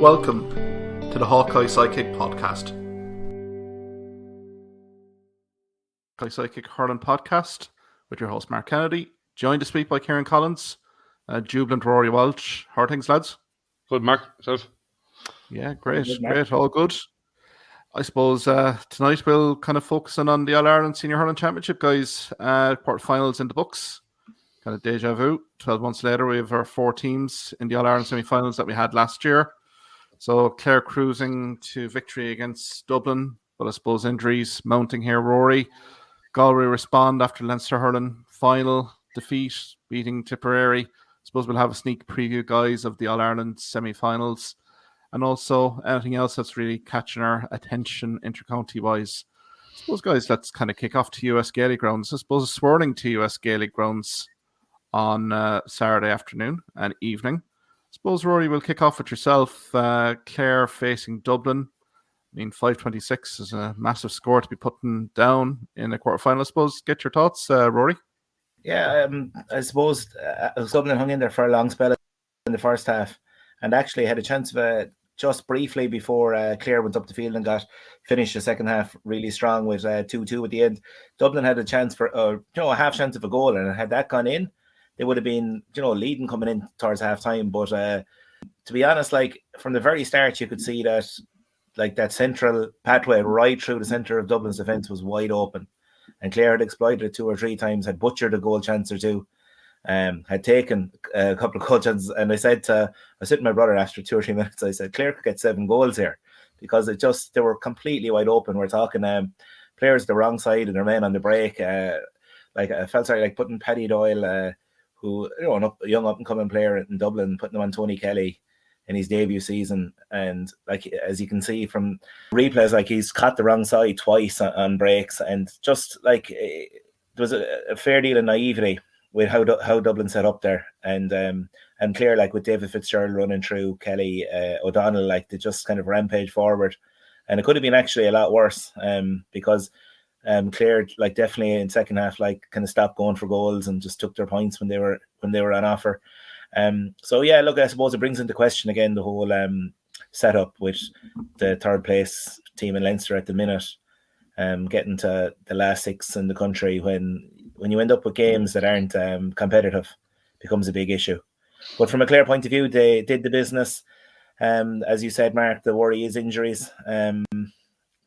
Welcome to the Hawkeye Sidekick podcast. Hawkeye Sidekick Hurling podcast with your host Mark Kennedy, joined this week by Kieran Collins, jubilant Ruairi Walsh. How are things, lads? Good, Mark. Yourself? Yeah, great, all good. I suppose tonight we'll kind of focus on the All Ireland Senior Hurling Championship, guys. Quarterfinals in the books. Kind of deja vu. 12 months later, we have our 4 teams in the All Ireland semi-finals that we had last year. So Clare cruising to victory against Dublin, but I suppose injuries mounting here. Ruairi, Galway respond after Leinster Hurling final defeat, beating Tipperary. I suppose we'll have a sneak preview, guys, of the All Ireland semi-finals, and also anything else that's really catching our attention intercounty wise. I suppose, guys, let's kind of kick off to US Gaelic grounds. I suppose swirling to US Gaelic grounds on Saturday afternoon and evening. I suppose, Ruairi, we'll kick off with yourself. Clare facing Dublin. I mean, 5-26 is a massive score to be putting down in a quarterfinal. I suppose, get your thoughts, Ruairi. Yeah, I suppose Dublin hung in there for a long spell in the first half and actually had a chance of just briefly before Clare went up the field and finished the second half really strong with 2-2 at the end. Dublin had a chance for a half chance of a goal, and had that gone in, they would have been, leading coming in towards half time. But to be honest, like from the very start, you could see that like that central pathway right through the centre of Dublin's defence was wide open. And Clare had exploited it 2 or 3 times, had butchered a goal chance or two, had taken a couple of goal chances. And I said I was sitting with my brother after 2 or 3 minutes, I said, Clare could get 7 goals here because they were completely wide open. We're talking players the wrong side and their men on the break. I felt sorry, like putting Paddy Doyle, who, a young up-and-coming player in Dublin, putting him on Tony Kelly in his debut season. And like, as you can see from replays, like he's caught the wrong side twice on breaks, and just like there was a fair deal of naivety with how Dublin set up there. And Clare, like with David Fitzgerald running through Kelly, O'Donnell, like they just kind of rampage forward. And it could have been actually a lot worse because Clare, like definitely in second half, like kind of stopped going for goals and just took their points when they were on offer. So yeah, look, I suppose it brings into question again the whole setup with the third place team in Leinster at the minute, getting to the last 6 in the country when you end up with games that aren't competitive, becomes a big issue. But from a Clare point of view, they did the business. As you said, Mark, the worry is injuries.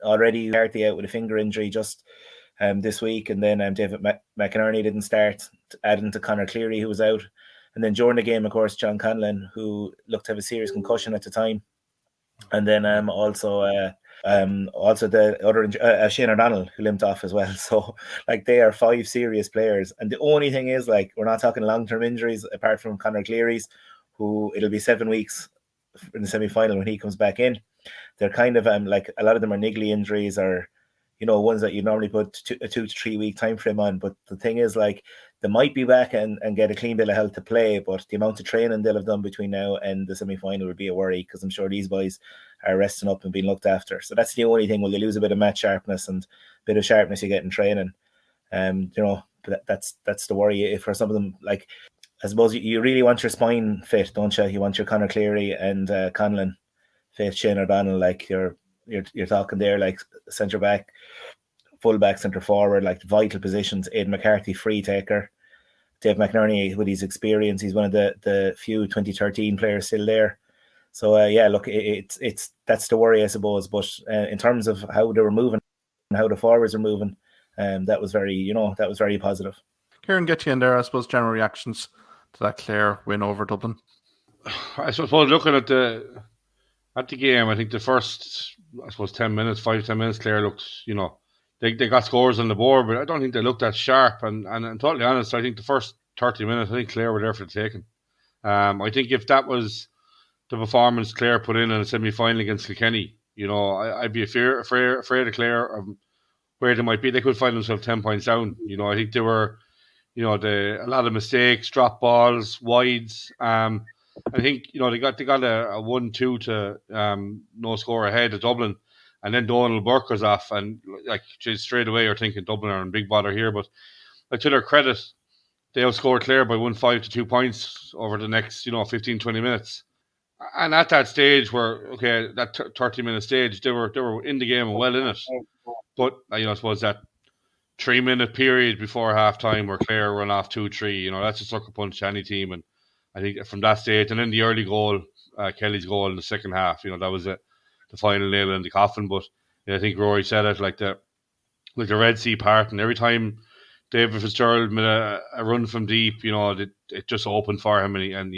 Already Carthy out with a finger injury just this week, and then David McInerney didn't start, adding to Conor Cleary, who was out. And then during the game, of course, John Conlon, who looked to have a serious concussion at the time. And then also the other Shane O'Donnell, who limped off as well. So like they are 5 serious players. And the only thing is, like, we're not talking long-term injuries apart from Conor Cleary's, who it'll be 7 weeks in the semi-final when he comes back in. They're kind of like a lot of them are niggly injuries, or ones that you normally put a 2 to 3 week time frame on. But the thing is, like, they might be back and get a clean bill of health to play, but the amount of training they'll have done between now and the semi-final would be a worry, because I'm sure these boys are resting up and being looked after. So that's the only thing. Will they lose a bit of match sharpness, and a bit of sharpness you get in training? But that's the worry for some of them. Like, I suppose you really want your spine fit, don't you? You want your Conor Cleary and Conlon fit, Shane O'Donnell, like you're talking there, like centre back, full back, centre forward, like vital positions. Aidan McCarthy, free taker. Dave McInerney, with his experience, he's one of the few 2013 players still there. So yeah, look, it's that's the worry, I suppose. But in terms of how they were moving and how the forwards are moving, that was very positive. Kieran, get you in there. I suppose general reactions to that Clare win over Dublin. I suppose looking at the game, I think the first, 10 minutes, Clare looked, they got scores on the board, but I don't think they looked that sharp. And totally honest, I think the first 30 minutes, I think Clare were there for the taking. I think if that was the performance Clare put in a semi-final against Kilkenny, I'd be afraid of Clare of where they might be. They could find themselves 10 points down. I think they were, a lot of mistakes, drop balls, wides. I think they got a 1-2 to no score ahead of Dublin, and then Donald Burke was off, and like straight away you're thinking Dublin are in big bother here. But to their credit, they outscored Clare by 1-5 to 2 points over the next 15-20 minutes. And at that stage where, okay, that 30-minute stage, they were in the game and well in it. But, I suppose that 3-minute period before half-time where Clare run off 2-3, that's a sucker punch to any team. And I think from that stage, and then the early goal, Kelly's goal in the second half, that was the final nail in the coffin. But I think Ruairi said it, like the Red Sea part, and every time David Fitzgerald made a run from deep, it just opened for him, and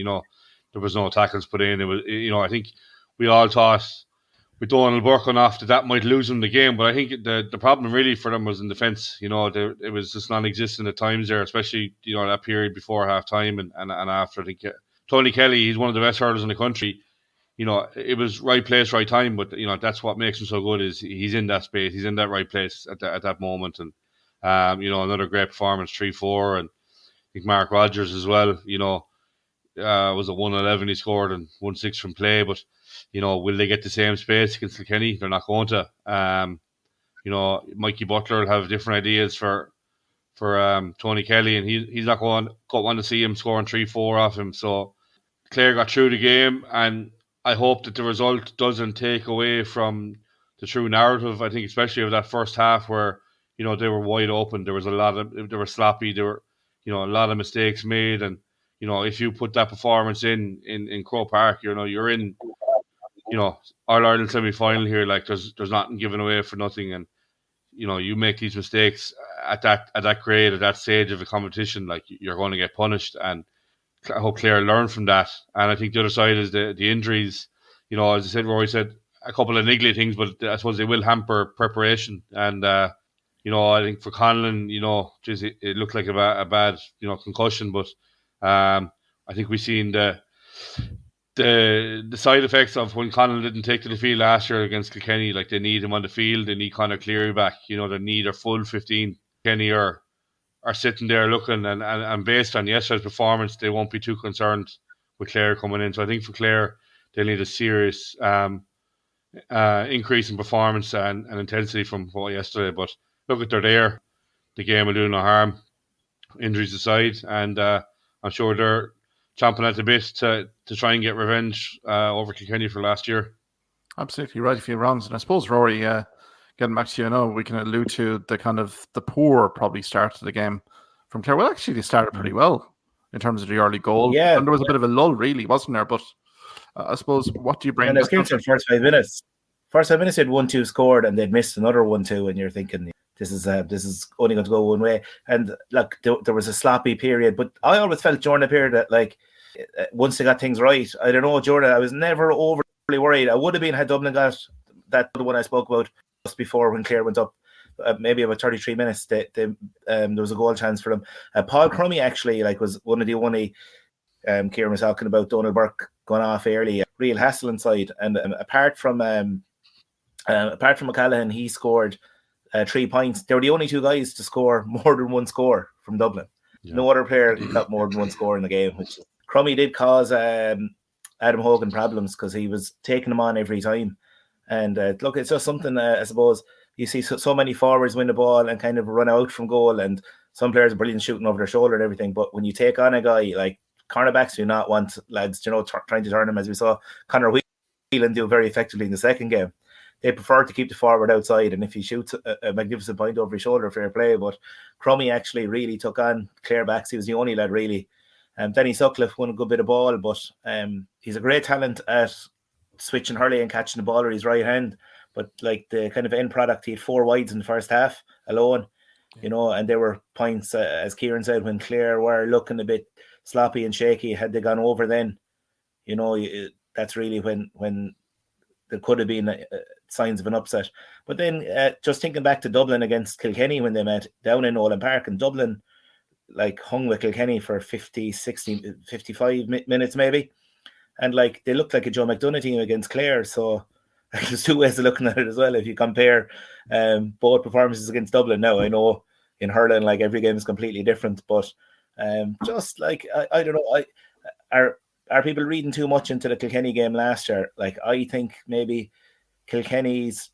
there was no tackles put in. It was, I think we all thought with Donald working off that might lose him the game, but I think the problem really for them was in defence. It was just non-existent at times there, especially that period before half time and after. I think Tony Kelly, he's one of the best hurlers in the country. It was right place, right time, but that's what makes him so good is he's in that space, he's in that right place at that moment, and another great performance, 3-4, and I think Mark Rogers as well. Was a 1-11 he scored and 1-6 from play, but will they get the same space against Kilkenny? They're not going to. Mikey Butler will have different ideas for Tony Kelly, and he's not going to want to see him scoring 3-4 off him. So Clare got through the game, and I hope that the result doesn't take away from the true narrative. I think especially of that first half where they were wide open. They were sloppy. There were a lot of mistakes made, and if you put that performance in Croke Park, you're in All Ireland semi-final here. Like there's nothing given away for nothing, and you make these mistakes at that grade, at that stage of a competition, like you're going to get punished. And I hope Clare learn from that. And I think the other side is the injuries. As I said, Ruairi said a couple of niggly things, but I suppose they will hamper preparation. And I think for Conlon, it looked like a bad concussion, but I think we've seen the side effects of when Conlon didn't take to the field last year against Kilkenny. Like they need him on the field, they need Conor Cleary back. They need a full 15. Kenny are sitting there looking, and based on yesterday's performance, they won't be too concerned with Clare coming in. So I think for Clare, they'll need a serious increase in performance and intensity from yesterday. But look, they're there. The game will do no harm, injuries aside, and I'm sure they're chomping at the bit to try and get revenge over Kilkenny for last year. Absolutely right, a few wrongs. And I suppose, Ruairi, getting back to you, we can allude to the kind of the poor probably start to the game from Clare. Well, actually, they started pretty well in terms of the early goal. Yeah. And there was a bit of a lull, really, wasn't there? But I suppose, what do you bring? And as Kieran said, first 5 minutes. First 5 minutes, they had 1-2 scored, and they'd missed another 1-2, and you're thinking, this is only going to go one way. And look, there was a sloppy period, but I always felt during the period that, like, once they got things right, I don't know, Jordan, I was never overly worried. I would have been had Dublin got that one I spoke about just before when Clare went up, maybe about 33 minutes. There was a goal chance for them. Paul Crummy actually was one of the only. Kieran was talking about Donald Burke going off early, real hassle inside, and apart from McCallaghan, he scored 3 points. They were the only two guys to score more than one score from Dublin. Yeah. No other player got more than one score in the game. Which Crummy did cause Adam Hogan problems because he was taking them on every time. And look, it's just something, I suppose, you see so many forwards win the ball and kind of run out from goal, and some players are brilliant shooting over their shoulder and everything. But when you take on a guy like cornerbacks, do not want lads, trying to turn them, as we saw Conor Whelan do very effectively in the second game. They prefer to keep the forward outside, and if he shoots a magnificent point over his shoulder, fair play. But Crummy actually really took on Clare backs. He was the only lad really. Danny Sutcliffe won a good bit of ball, but he's a great talent at switching hurley and catching the ball with his right hand. But like the kind of end product, he had 4 wides in the first half alone, and there were points, as Kieran said, when Clare were looking a bit sloppy and shaky. Had they gone over then, that's really when there could have been signs of an upset. But then just thinking back to Dublin against Kilkenny when they met down in Nolan Park, and Dublin hung with Kilkenny for 50, 60, 55 minutes maybe. And they looked like a Joe McDonough team against Clare. So there's 2 ways of looking at it as well. If you compare both performances against Dublin, now I know in hurling, every game is completely different, but just I don't know, are people reading too much into the Kilkenny game last year? I think maybe Kilkenny's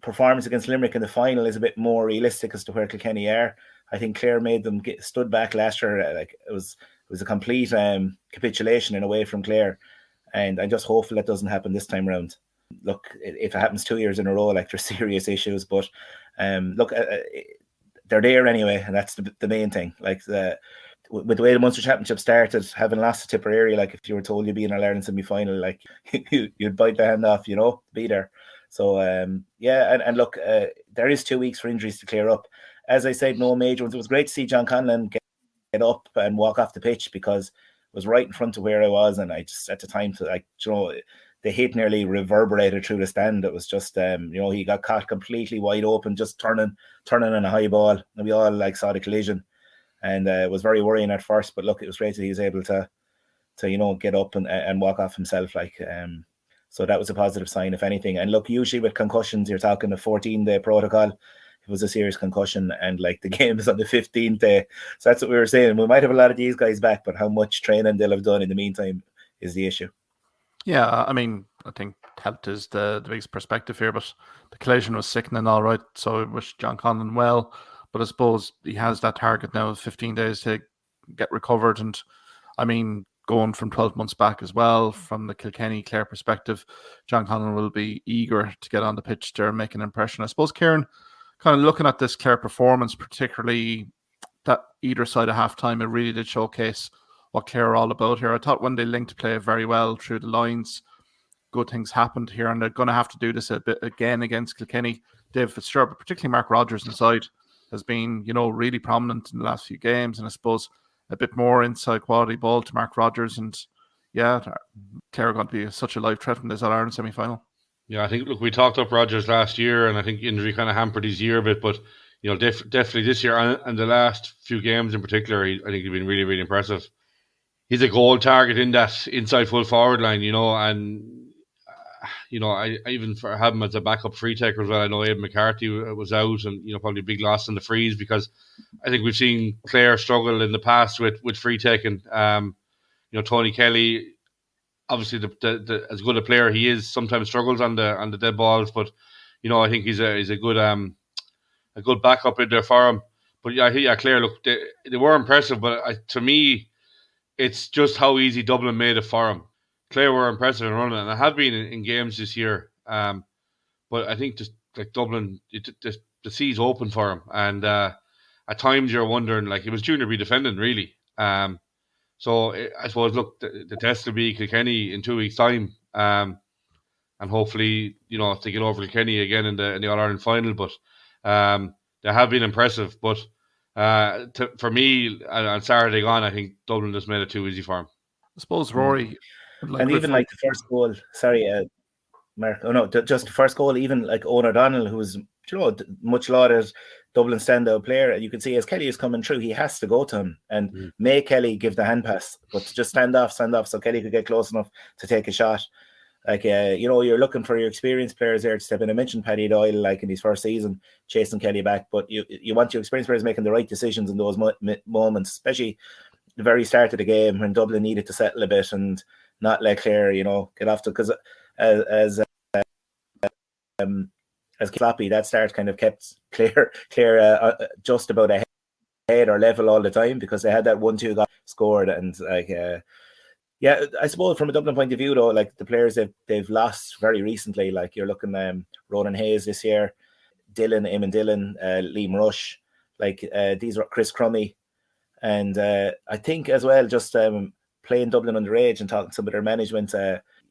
performance against Limerick in the final is a bit more realistic as to where Kilkenny are. I think Clare made them stood back last year. It was a complete capitulation in a way from Clare. And I'm just hopeful that doesn't happen this time around. Look, if it happens 2 years in a row, like, there's serious issues. But look, they're there anyway, and that's the main thing. Like, with the way the Munster Championship started, having lost to Tipperary, like, if you were told you'd be in All Ireland semi-final, like, you'd bite the hand off, be there. So yeah, and look, there is 2 weeks for injuries to clear up. As I said, no major ones. It was great to see John Conlon get up and walk off the pitch, because it was right in front of where I was, and I just, at the time, to, like, the hit nearly reverberated through the stand. It was just, he got caught completely wide open, just turning on a high ball, and we all, like, saw the collision, and it was very worrying at first. But look, it was great that he was able to get up and walk off himself, like. So that was a positive sign, if anything. And look, usually with concussions, you're talking a 14-day protocol. It was a serious concussion, and, like, the game is on the 15th day. So that's what we were saying. We might have a lot of these guys back, but how much training they'll have done in the meantime is the issue. Yeah, I mean, I think health is the biggest perspective here, but the collision was sickening, all right. So I wish John Conlon well, but I suppose he has that target now of 15 days to get recovered. And I mean, going from 12 months back as well, from the Kilkenny-Clare perspective, John Conlon will be eager to get on the pitch there and make an impression. I suppose, Kieran, kind of looking at this Clare performance, particularly that either side of half-time, it really did showcase what Clare are all about here. I thought when they linked play very well through the lines, good things happened here, and they're going to have to do this a bit again against Kilkenny. David Fitzgerald, but particularly Mark Rodgers inside, has been, really prominent in the last few games, and I suppose a bit more inside quality ball to Mark Rodgers. And yeah, Clare are going to be such a live threat in this All-Ireland semi-final. Yeah, I think, look, we talked up Rodgers last year, and I think injury kind of hampered his year a bit, but definitely this year and the last few games in particular, I think he's been really, really impressive. He's a goal target in that inside full forward line, and I even have him as a backup free taker as well. I know Abe McCarthy was out, and probably a big loss in the frees, because I think we've seen Clare struggle in the past with free taking. Tony Kelly, obviously the as good a player he is, sometimes struggles on the dead balls, but I think he's a good backup in there for him. But yeah, Clare, look, they were impressive, but to me, it's just how easy Dublin made it for him. Clare were impressive in running, and I have been in games this year. But I think just like Dublin, the sea's open for him, and at times you're wondering, like, it was junior be defending really. So I suppose, look, the test will be Kilkenny in 2 weeks' time, and hopefully, if they get over Kilkenny again in the All Ireland final. But they have been impressive. But for me, on Saturday gone, I think Dublin just made it too easy for him. I suppose Ruairi, and even like the first goal. Sorry, Mark. Oh no, just the first goal. Even like Owen O'Donnell, who was much lauded Dublin standout player. You can see as Kelly is coming through, he has to go to him and make Kelly give the hand pass, but to just stand off so Kelly could get close enough to take a shot. Like, you're looking for your experienced players there to step in. I mentioned Paddy Doyle, like, in his first season, chasing Kelly back, but you want your experienced players making the right decisions in those moments, especially the very start of the game when Dublin needed to settle a bit and not let Clare, get off to, because as sloppy, that start kind of kept Clare just about ahead or level all the time, because they had that 1-2 goal scored. And like, yeah, I suppose from a Dublin point of view, though, like the players they've lost very recently, like you're looking Ronan Hayes this year, Eamon Dillon, Liam Rush, like these are Chris Crummy, and I think as well just playing Dublin underage and talking to some of their management,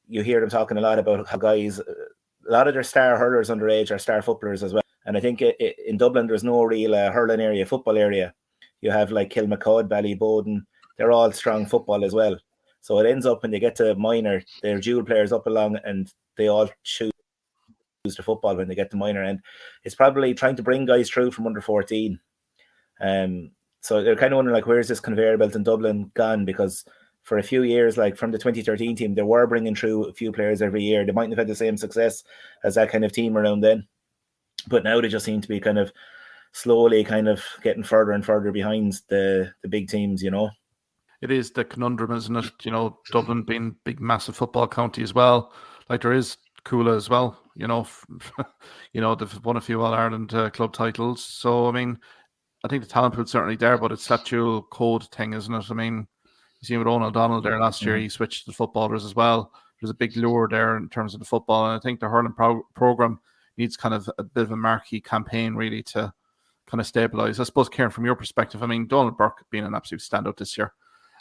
you hear them talking a lot about how guys, a lot of their star hurlers underage are star footballers as well. And I think in Dublin there's no real hurling area, football area. You have like Kilmacud, Ballyboden, they're all strong football as well. So it ends up when they get to minor, they're dual players up along, and they all choose the football when they get to minor. And it's probably trying to bring guys through from under 14. So they're kind of wondering, like, where's this conveyor belt in Dublin gone? Because for a few years, like from the 2013 team, they were bringing through a few players every year. They mightn't have had the same success as that kind of team around then. But now they just seem to be kind of slowly kind of getting further and further behind the big teams, It is the conundrum, isn't it? Dublin being big, massive football county as well. Like there is Coola as well. They've won a few All Ireland club titles. So I mean, I think the talent pool's certainly there, but it's that dual code thing, isn't it? I mean, you see with Owen O'Donnell there last year, he switched to footballers as well. there's a big lure there in terms of the football. And I think the hurling program needs kind of a bit of a marquee campaign really to kind of stabilise. I suppose, Kieran, from your perspective, I mean, Donald Burke being an absolute standout this year.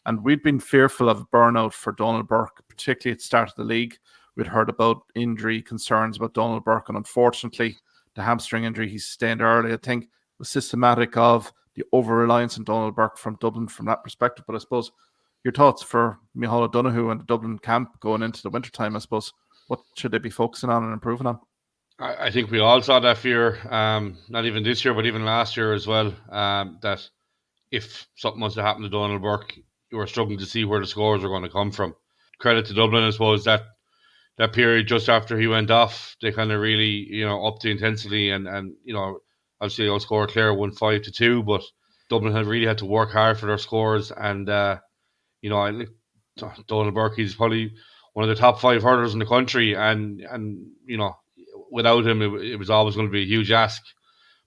And we'd been fearful of burnout for Donald Burke, particularly at the start of the league. We'd heard about injury concerns about Donald Burke, and unfortunately, the hamstring injury he sustained early, I think, was systematic of the over-reliance on Donald Burke from Dublin from that perspective. But I suppose your thoughts for Micheál O'Donoghue and the Dublin camp going into the wintertime, I suppose, what should they be focusing on and improving on? I think we all saw that fear, not even this year, but even last year as well, that if something was to happen to Donald Burke, you were struggling to see where the scores were going to come from. Credit to Dublin, I suppose, that period just after he went off, they kind of really, upped the intensity and obviously they outscored Clare 1-5-2, but Dublin had really had to work hard for their scores. And, I think Donald Burke, he's probably one of the top 5 hurlers in the country. And without him, it was always going to be a huge ask.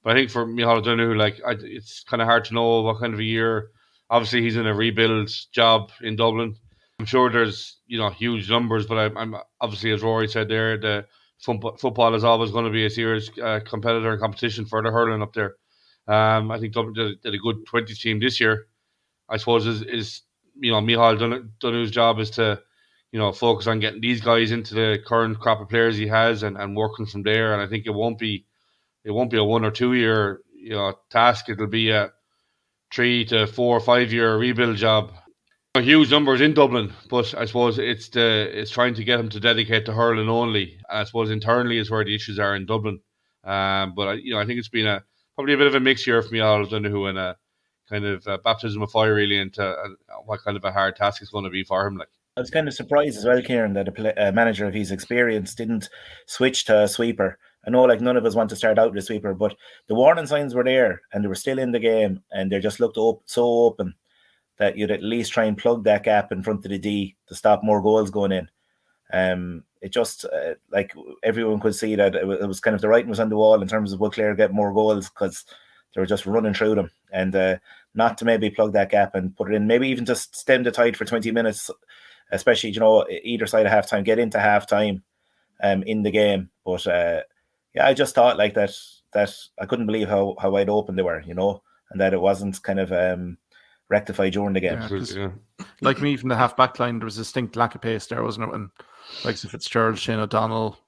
But I think for Micheál O'Donoghue, it's kind of hard to know what kind of a year. Obviously, he's in a rebuild job in Dublin. I'm sure there's, huge numbers, but I'm obviously, as Ruairi said there, the football is always going to be a serious competitor and competition for the hurling up there. I think Dublin did a good 20s team this year. I suppose is Micheál O'Donoghue's job is to, focus on getting these guys into the current crop of players he has and working from there. And I think it won't be a 1 or 2 year task. It'll be a 3 to 4 or 5 year rebuild job. Huge numbers in Dublin, but I suppose it's trying to get him to dedicate to hurling only. I suppose internally is where the issues are in Dublin. But I think it's been probably a bit of a mixed year for Micheál O'Donoghue and a kind of baptism of fire really into what kind of a hard task it's going to be for him. I was kind of surprised as well, Kieran, that a manager of his experience didn't switch to a sweeper. I know none of us want to start out with a sweeper, but the warning signs were there and they were still in the game and they just looked so open that you'd at least try and plug that gap in front of the D to stop more goals going in. It just, everyone could see that it was kind of the writing was on the wall in terms of will Clare get more goals because they were just running through them. And not to maybe plug that gap and put it in, maybe even just stem the tide for 20 minutes, especially, either side of halftime, get into halftime in the game. But I just thought that I couldn't believe how wide open they were, and that it wasn't kind of rectify during the game. Like me from the half back line, there was a distinct lack of pace there, wasn't it? And like Fitzgerald, Shane O'Donnell,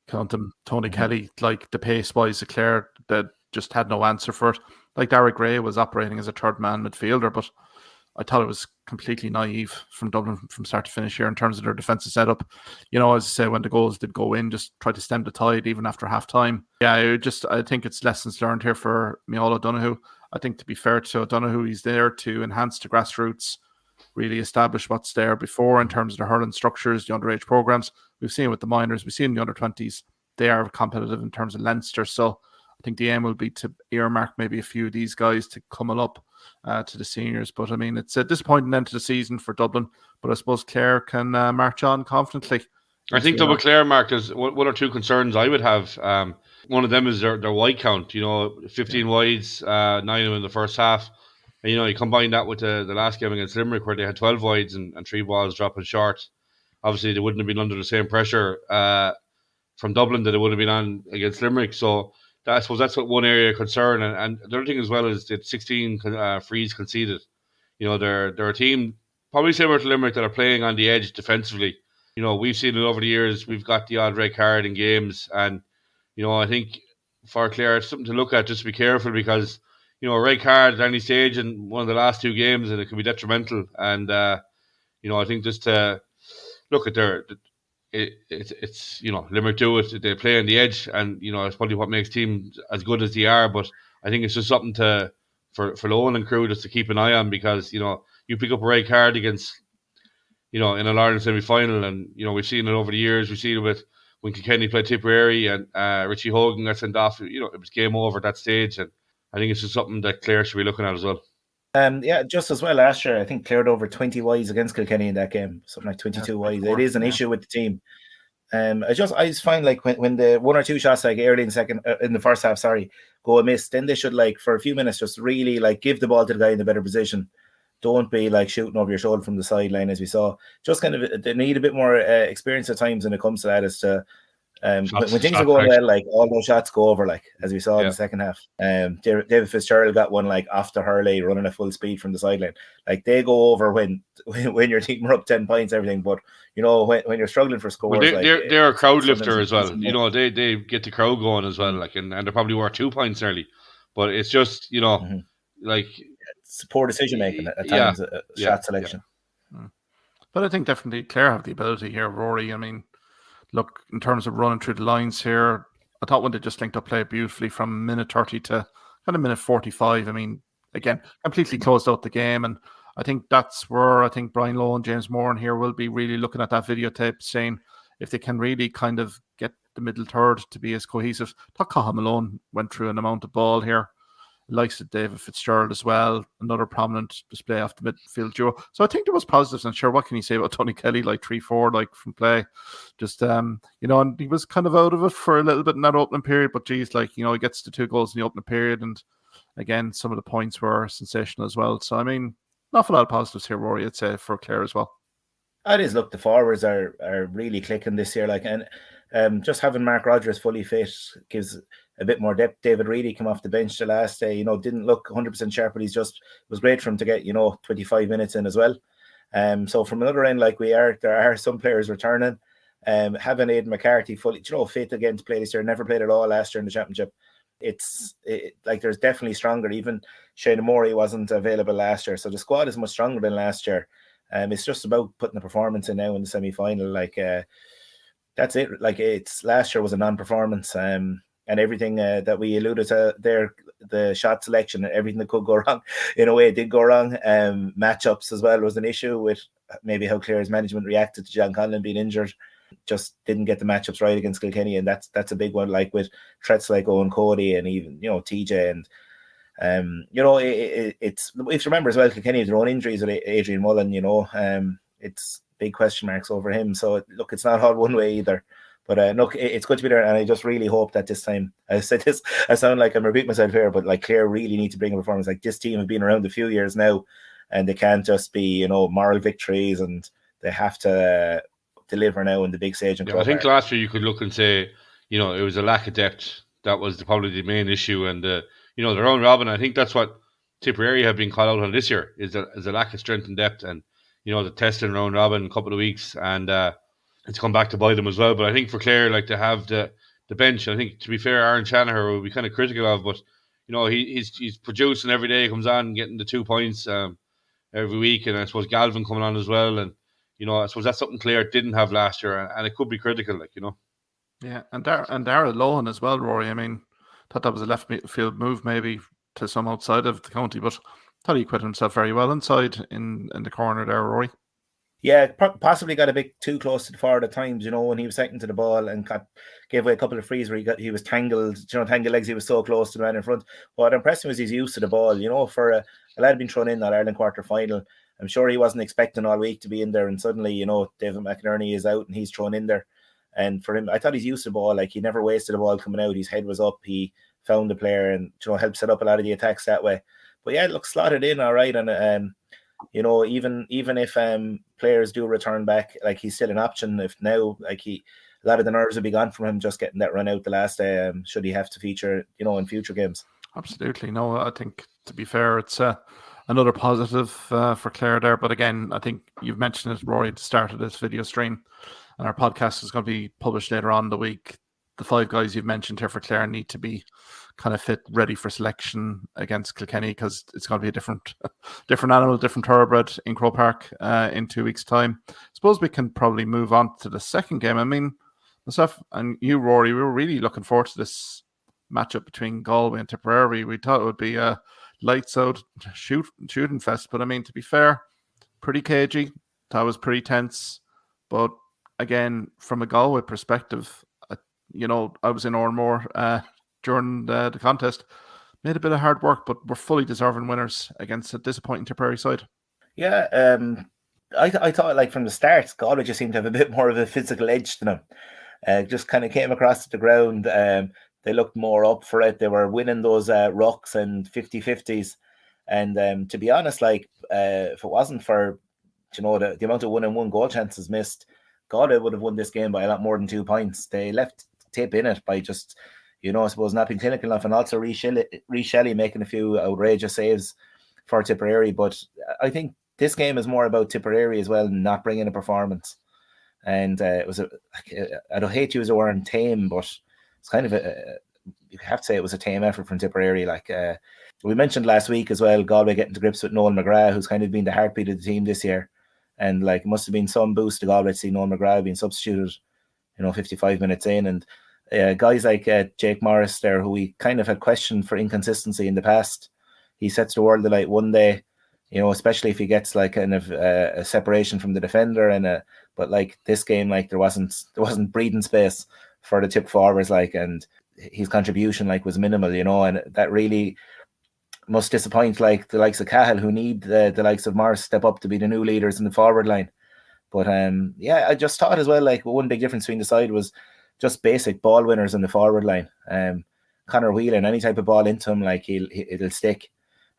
Tony Kelly, the pace wise of Clare, that just had no answer for it. Like Derek Gray was operating as a third man midfielder, but I thought it was completely naive from Dublin from start to finish here in terms of their defensive setup. As I say, when the goals did go in, just try to stem the tide even after half time. I think it's lessons learned here for Micheál O'Donoghue. I think to be fair to O'Donoghue, he's there to enhance the grassroots, really establish what's there before in terms of the hurling structures, the underage programs. We've seen with the minors, we've seen the under 20s, they are competitive in terms of Leinster. So I think the aim will be to earmark maybe a few of these guys to come up to the seniors. But I mean, it's a disappointing end to the season for Dublin, but I suppose Clare can march on confidently. I think Double Clare, Mark, there's one or two concerns I would have. One of them is their wide count. 15 wides, 9 of them in the first half. And, you combine that with the last game against Limerick where they had 12 wides and 3 balls dropping short. Obviously, they wouldn't have been under the same pressure from Dublin that they would have been on against Limerick. So I suppose that's one area of concern. And the other thing as well is that 16 frees conceded. They're a team probably similar to Limerick that are playing on the edge defensively. We've seen it over the years. We've got the odd red card in games. And, I think for Clare, it's something to look at, just to be careful because, a red card at any stage in one of the last 2 games and it can be detrimental. And, I think just to look at it's Limerick do it. They play on the edge and, it's probably what makes teams as good as they are. But I think it's just something for Lohan and crew just to keep an eye on because, you pick up a red card against, in an Ireland semi-final, and we've seen it over the years. We've seen it with when Kilkenny played Tipperary and Richie Hogan got sent off. It was game over at that stage, and I think it's just something that Clare should be looking at as well. Just as well last year, I think cleared over 20 wides against Kilkenny in that game, something like 22 wides. It is an issue with the team. I just find when the 1 or 2 shots early in the first half, go amiss, then they should for a few minutes just really give the ball to the guy in the better position. Don't be like shooting over your shoulder from the sideline, as we saw. Just kind of, they need a bit more experience at times when it comes to that, as to when things are going well, like all those shots go over, like as we saw in the second half. David Fitzgerald got one like off the Hurley, running at full speed from the sideline. Like they go over when your team are up 10 points, everything. But when you're struggling for scores, they're a crowd lifter as well. They get the crowd going as well. Like and they're probably worth 2 points early. But it's just like it's poor decision making at times, shot selection. Yeah. But I think definitely Clare have the ability here, Ruairi. I mean, look, in terms of running through the lines here, I thought when they just linked up play beautifully from minute 30 to kind of minute 45, I mean, again, completely closed out the game. And I think that's where I think Brian Lowe and James Moran here will be really looking at that videotape, saying if they can really kind of get the middle third to be as cohesive. I thought Cathal Malone went through an amount of ball here. Likes of David Fitzgerald as well, another prominent display off the midfield duo. So I think there was positives, and sure, what can you say about Tony Kelly, like 3-4, like from play, just and he was kind of out of it for a little bit in that opening period, but geez, like he gets the 2 goals in the opening period, and again, some of the points were sensational as well. So I mean, an awful lot of positives here, Rory, I'd say, for Clare as well. It is. Look, the forwards are really clicking this year, like, and just having Mark Rogers fully fit gives a bit more depth. David Reedy came off the bench the last day, didn't look 100% sharp, but it was great for him to get 25 minutes in as well. So from another end, like there are some players returning. Having Aidan McCarthy fully fit again to play this year, never played at all last year in the championship. It's like there's definitely stronger. Even Shane Morey wasn't available last year, so the squad is much stronger than last year. It's just about putting the performance in now in the semi-final. Like that's it. Like it's last year was a non-performance. And everything that we alluded to there, the shot selection and everything that could go wrong, in a way it did go wrong. Matchups as well was an issue with maybe how Clare's management reacted to John Conlon being injured. Just didn't get the matchups right against Kilkenny, and that's a big one. Like with threats like Owen Cody and even TJ and it's we have to remember as well, Kilkenny have their own injuries with Adrian Mullen. It's big question marks over him. So look, it's not all one way either. But look, it's good to be there, and I just really hope that this time, I said this, I sound like I'm repeating myself here, but like Clare really need to bring a performance. Like this team have been around a few years now, and they can't just be moral victories, and they have to deliver now in the big stage. I think last year you could look and say, it was a lack of depth that was probably the main issue, and the round robin. I think that's what Tipperary have been called out on this year is a lack of strength and depth, and the test in round robin a couple of weeks, and it's come back to bite them as well. But I think for Clare, like to have the bench, I think to be fair, Aaron Shanahan will be kind of critical of, but he's producing every day, comes on getting the 2 points every week, and I suppose Galvin coming on as well, and I suppose that's something Clare didn't have last year, and it could be critical, Yeah, and Darragh Lohan as well, Rory. I mean, thought that was a left field move maybe to some outside of the county, but thought he acquitted himself very well inside in the corner there, Rory. Yeah, possibly got a bit too close to the forward at times, when he was second to the ball and gave away a couple of frees where he was tangled, tangled legs, he was so close to the man in front. But what impressed me was his use of the ball, for a lad being thrown in that Ireland quarter final. I'm sure he wasn't expecting all week to be in there, and suddenly, David McInerney is out and he's thrown in there. And for him, I thought his use of the ball, like he never wasted the ball coming out. His head was up, he found the player and helped set up a lot of the attacks that way. But yeah, look, slotted in all right, and even if players do return back, like he's still an option. If now, like a lot of the nerves will be gone from him just getting that run out the last day. Should he have to feature, in future games? Absolutely. No, I think to be fair, it's another positive for Clare there. But again, I think you've mentioned it, Rory, at the start of this video stream, and our podcast is going to be published later on in the week. The 5 guys you've mentioned here for Clare need to be kind of fit, ready for selection against Kilkenny, because it's going to be a different animal, different thoroughbred in Croke Park in 2 weeks' time. I suppose we can probably move on to the second game. I mean, myself and you, Rory, we were really looking forward to this matchup between Galway and Tipperary. We thought it would be a lights out shooting fest, but I mean, to be fair, pretty cagey. That was pretty tense. But again, from a Galway perspective, I was in Ormore during the contest. Made a bit of hard work, but we're fully deserving winners against a disappointing Tipperary side. Yeah, I thought like from the start, Galway just seemed to have a bit more of a physical edge to them. Just kind of came across the ground. They looked more up for it. They were winning those rucks and 50-50s. And to be honest, like if it wasn't for the amount of 1-on-1 goal chances missed, Galway would have won this game by a lot more than 2 points. They left Tip in it by just, I suppose not being clinical enough, and also Rhys Shelley making a few outrageous saves for Tipperary. But I think this game is more about Tipperary as well, not bringing a performance. And it was I don't hate to use the word tame, but it's kind of you have to say it was a tame effort from Tipperary. Like we mentioned last week as well, Galway getting to grips with Noel McGrath, who's kind of been the heartbeat of the team this year. And like it must have been some boost to Galway to see Noel McGrath being substituted, 55 minutes in. And guys like Jake Morris there, who we kind of had questioned for inconsistency in the past, he sets the world alight one day, especially if he gets like kind of a separation from the defender but like this game, like there wasn't breathing space for the Tip forwards, like, and his contribution like was minimal, and that really must disappoint like the likes of Cahill, who need the likes of Morris step up to be the new leaders in the forward line. But I just thought as well, like one big difference between the side was just basic ball winners in the forward line. Conor Whelan, any type of ball into him, like it'll stick.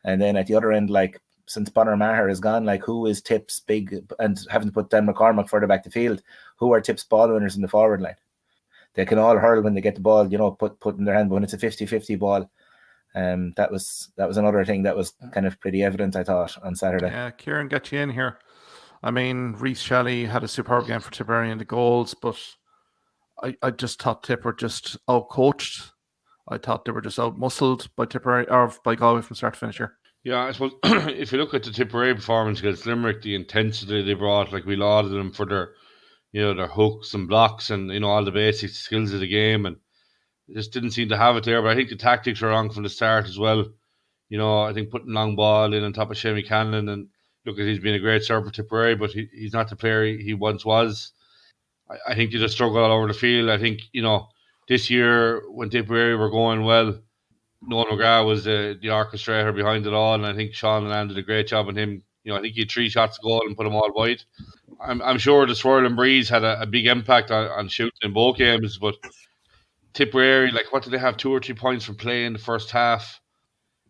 And then at the other end, like since Bonner Maher is gone, like who is Tip's big, and having to put Dan McCormack further back the field, who are Tip's ball winners in the forward line? They can all hurl when they get the ball, put in their hand, but when it's a 50-50 ball, that was another thing that was kind of pretty evident, I thought, on Saturday. Yeah, Kieran, get you in here. I mean, Rhys Shelley had a superb game for Tipperary in the goals, but I just thought Tip were just out-coached. I thought they were just out-muscled by Tipperary, or by Galway from start to finish here. Yeah, I suppose if you look at the Tipperary performance against Limerick, the intensity they brought, like we lauded them for their, their hooks and blocks and, all the basic skills of the game, and just didn't seem to have it there. But I think the tactics were wrong from the start as well. I think putting long ball in on top of Shamie Cannon, and look, he's been a great server for Tipperary, but he's not the player he once was. I think they just struggle all over the field. I think, this year when Tipperary were going well, Noel McGrath was the orchestrator behind it all, and I think Sean Land did a great job on him. I think he had 3 shots to goal and put them all wide. I'm sure the swirling breeze had a big impact on shooting in both games, but Tipperary, like, what did they have? 2 or 3 points from play in the first half?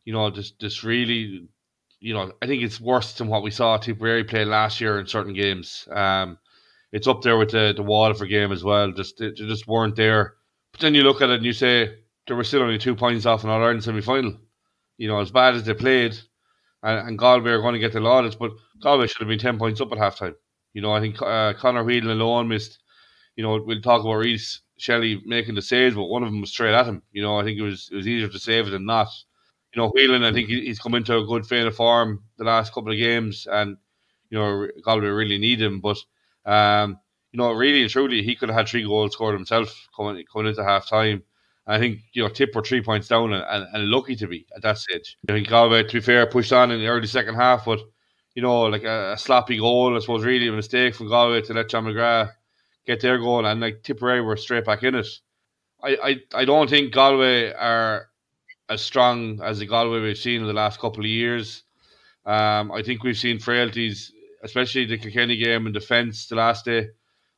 Just really, I think it's worse than what we saw Tipperary play last year in certain games. It's up there with the Waterford game as well. They just weren't there. But then you look at it and you say they were still only 2 points off an All Ireland semi-final. As bad as they played, and Galway are going to get the laudits, but Galway should have been 10 points up at halftime. I think Conor Whelan alone missed. We'll talk about Rhys Shelley making the saves, but one of them was straight at him. I think it was easier to save it than not. Whelan, I think he's come into a good vein of form the last couple of games, and Galway really need him. But really and truly, he could have had 3 goals scored himself coming into half time. I think Tip were 3 points down and lucky to be at that stage. I think Galway, to be fair, pushed on in the early second half, but like a sloppy goal, I suppose, really a mistake from Galway to let John McGrath get their goal, and like Tipperary were straight back in it. I don't think Galway are as strong as the Galway we've seen in the last couple of years. I think we've seen frailties, especially the Kilkenny game in defence the last day.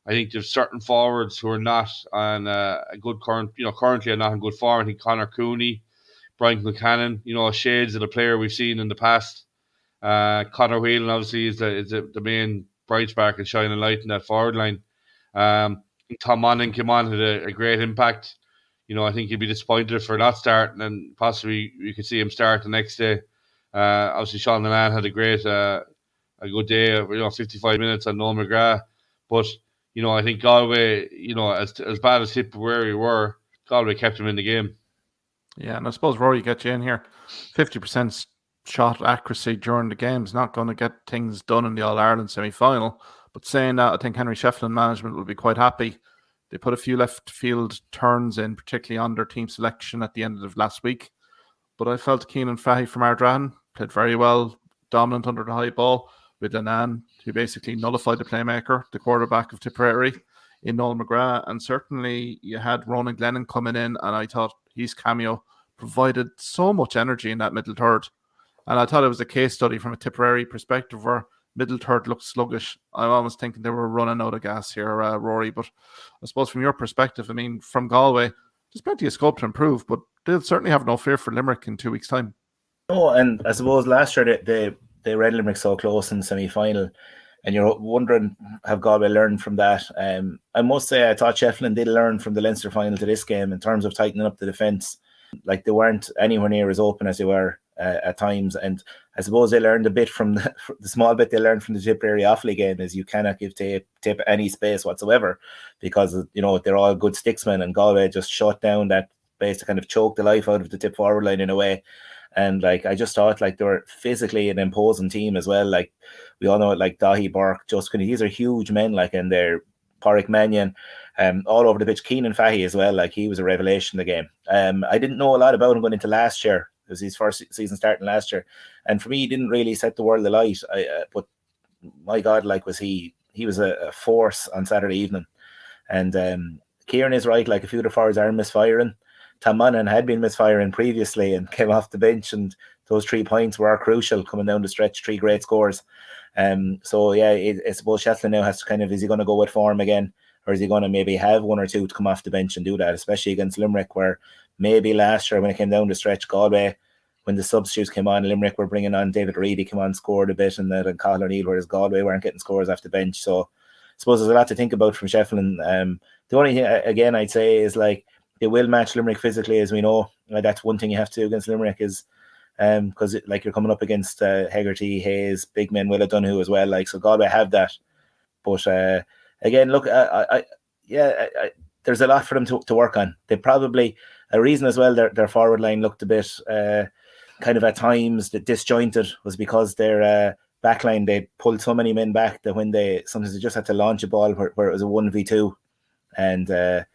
I think there's certain forwards who are not on a good currently are not in good form. I think Conor Cooney, Brian Buchanan, shades of the player we've seen in the past. Conor Whelan obviously is the main bright spark and shining light in that forward line. Tom Monaghan came on, had a great impact. I think he'd be disappointed for not starting, and possibly you could see him start the next day. Obviously, Sean Nolan had a good day of 55 minutes on Noel McGrath, but I think Galway, as bad as Tipperary were, Galway kept him in the game. Yeah, and I suppose Ruairi get you in here. 50% shot accuracy during the game is not going to get things done in the All Ireland semi-final. But saying that, I think Henry Shefflin management will be quite happy. They put a few left field turns in, particularly on their team selection at the end of last week. But I felt Keenan Fahy from Ardrahan played very well, dominant under the high ball, with Annan, who basically nullified the playmaker, the quarterback of Tipperary, in Noel McGrath. And certainly you had Ronan Glennon coming in, and I thought his cameo provided so much energy in that middle third. And I thought it was a case study from a Tipperary perspective where middle third looked sluggish. I'm almost thinking they were running out of gas here, Ruairi. But I suppose from your perspective, I mean, from Galway, there's plenty of scope to improve, but they'll certainly have no fear for Limerick in 2 weeks' time. No, and I suppose last year they read Limerick so close in the semi-final, and you're wondering, have Galway learned from that? I must say I thought Shefflin did learn from the Leinster final to this game in terms of tightening up the defence. Like, they weren't anywhere near as open as they were at times, and I suppose they learned a bit from the small bit they learned from the Tipperary Offaly game is you cannot give Tip any space whatsoever, because they're all good sticksmen, and Galway just shut down that space to kind of choke the life out of the Tip forward line in a way. And like, I just thought like they were physically an imposing team as well. Like, we all know it, like Dahi, Burke, just these are huge men, like, and they're Porrick Mannion, all over the pitch. Keenan Fahy as well, like, he was a revelation in the game. I didn't know a lot about him going into last year. It was his first season starting last year, and for me, he didn't really set the world alight. But my God, like, he was a force on Saturday evening. And Kieran is right, like, a few of the forwards are misfiring. Tom Monaghan had been misfiring previously and came off the bench, and those 3 points were crucial coming down the stretch. 3 great scores. So yeah, I suppose Shetland now has to kind of, is he going to go with form again, or is he going to maybe have 1 or 2 to come off the bench and do that, especially against Limerick, where maybe last year when it came down the stretch, Galway, when the substitutes came on, Limerick were bringing on David Reedy, came on, scored a bit, and then Cathal O'Neill, whereas Galway weren't getting scores off the bench. So I suppose there's a lot to think about from Sheffield. The only thing, again, I'd say is, like, they will match Limerick physically, as we know. That's one thing you have to do against Limerick, is because like, you're coming up against Hegarty, Hayes, big men, Will O'Donoghue as well. Like, so Galway have that. But again, look, there's a lot for them to work on. They probably, a reason as well, their forward line looked a bit kind of at times disjointed, was because their back line, they pulled so many men back that when sometimes they just had to launch a ball where it was a 1v2. And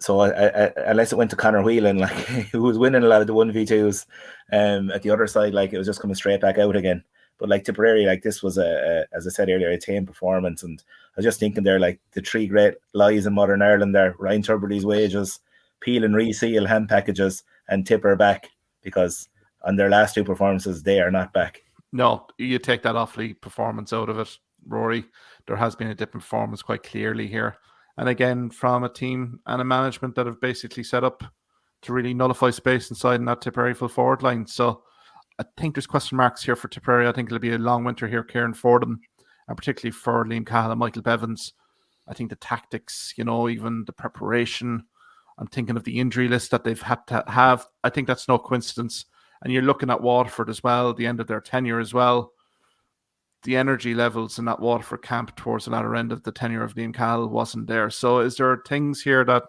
so unless it went to Conor Whelan, like, who was winning a lot of the 1v2s, at the other side, like, it was just coming straight back out again. But like Tipperary, like, this was as I said earlier, a tame performance. And I was just thinking there, like, the 3 great lies in modern Ireland there: Ryan Tubridy's wages, Peel and Reseal hand packages, and Tipper back, because on their last 2 performances they are not back. No, you take that Offaly performance out of it, Ruairi. There has been a dip in performance quite clearly here. And again, from a team and a management that have basically set up to really nullify space inside in that Tipperary full forward line. So I think there's question marks here for Tipperary. I think it'll be a long winter here, Kieran, for them, and particularly for Liam Cahill and Michael Bevins. I think the tactics, even the preparation, I'm thinking of the injury list that they've had to have. I think that's no coincidence. And you're looking at Waterford as well, the end of their tenure as well. The energy levels in that Waterford camp towards the latter end of the tenure of Liam Cahill wasn't there. So is there things here that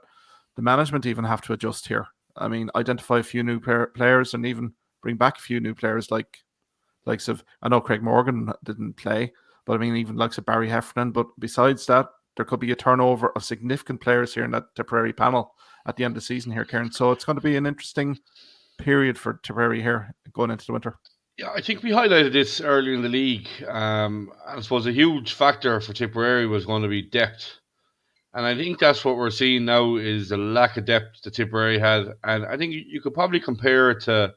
the management even have to adjust here? I mean, identify a few new players and even bring back a few new players, likes of, I know Craig Morgan didn't play, but I mean, even likes of Barry Heffernan. But besides that, there could be a turnover of significant players here in that Tipperary panel at the end of the season here, Kieran. So it's going to be an interesting period for Tipperary here going into the winter. Yeah, I think we highlighted this earlier in the league. I suppose a huge factor for Tipperary was going to be depth. And I think that's what we're seeing now, is the lack of depth that Tipperary had. And I think you could probably compare it to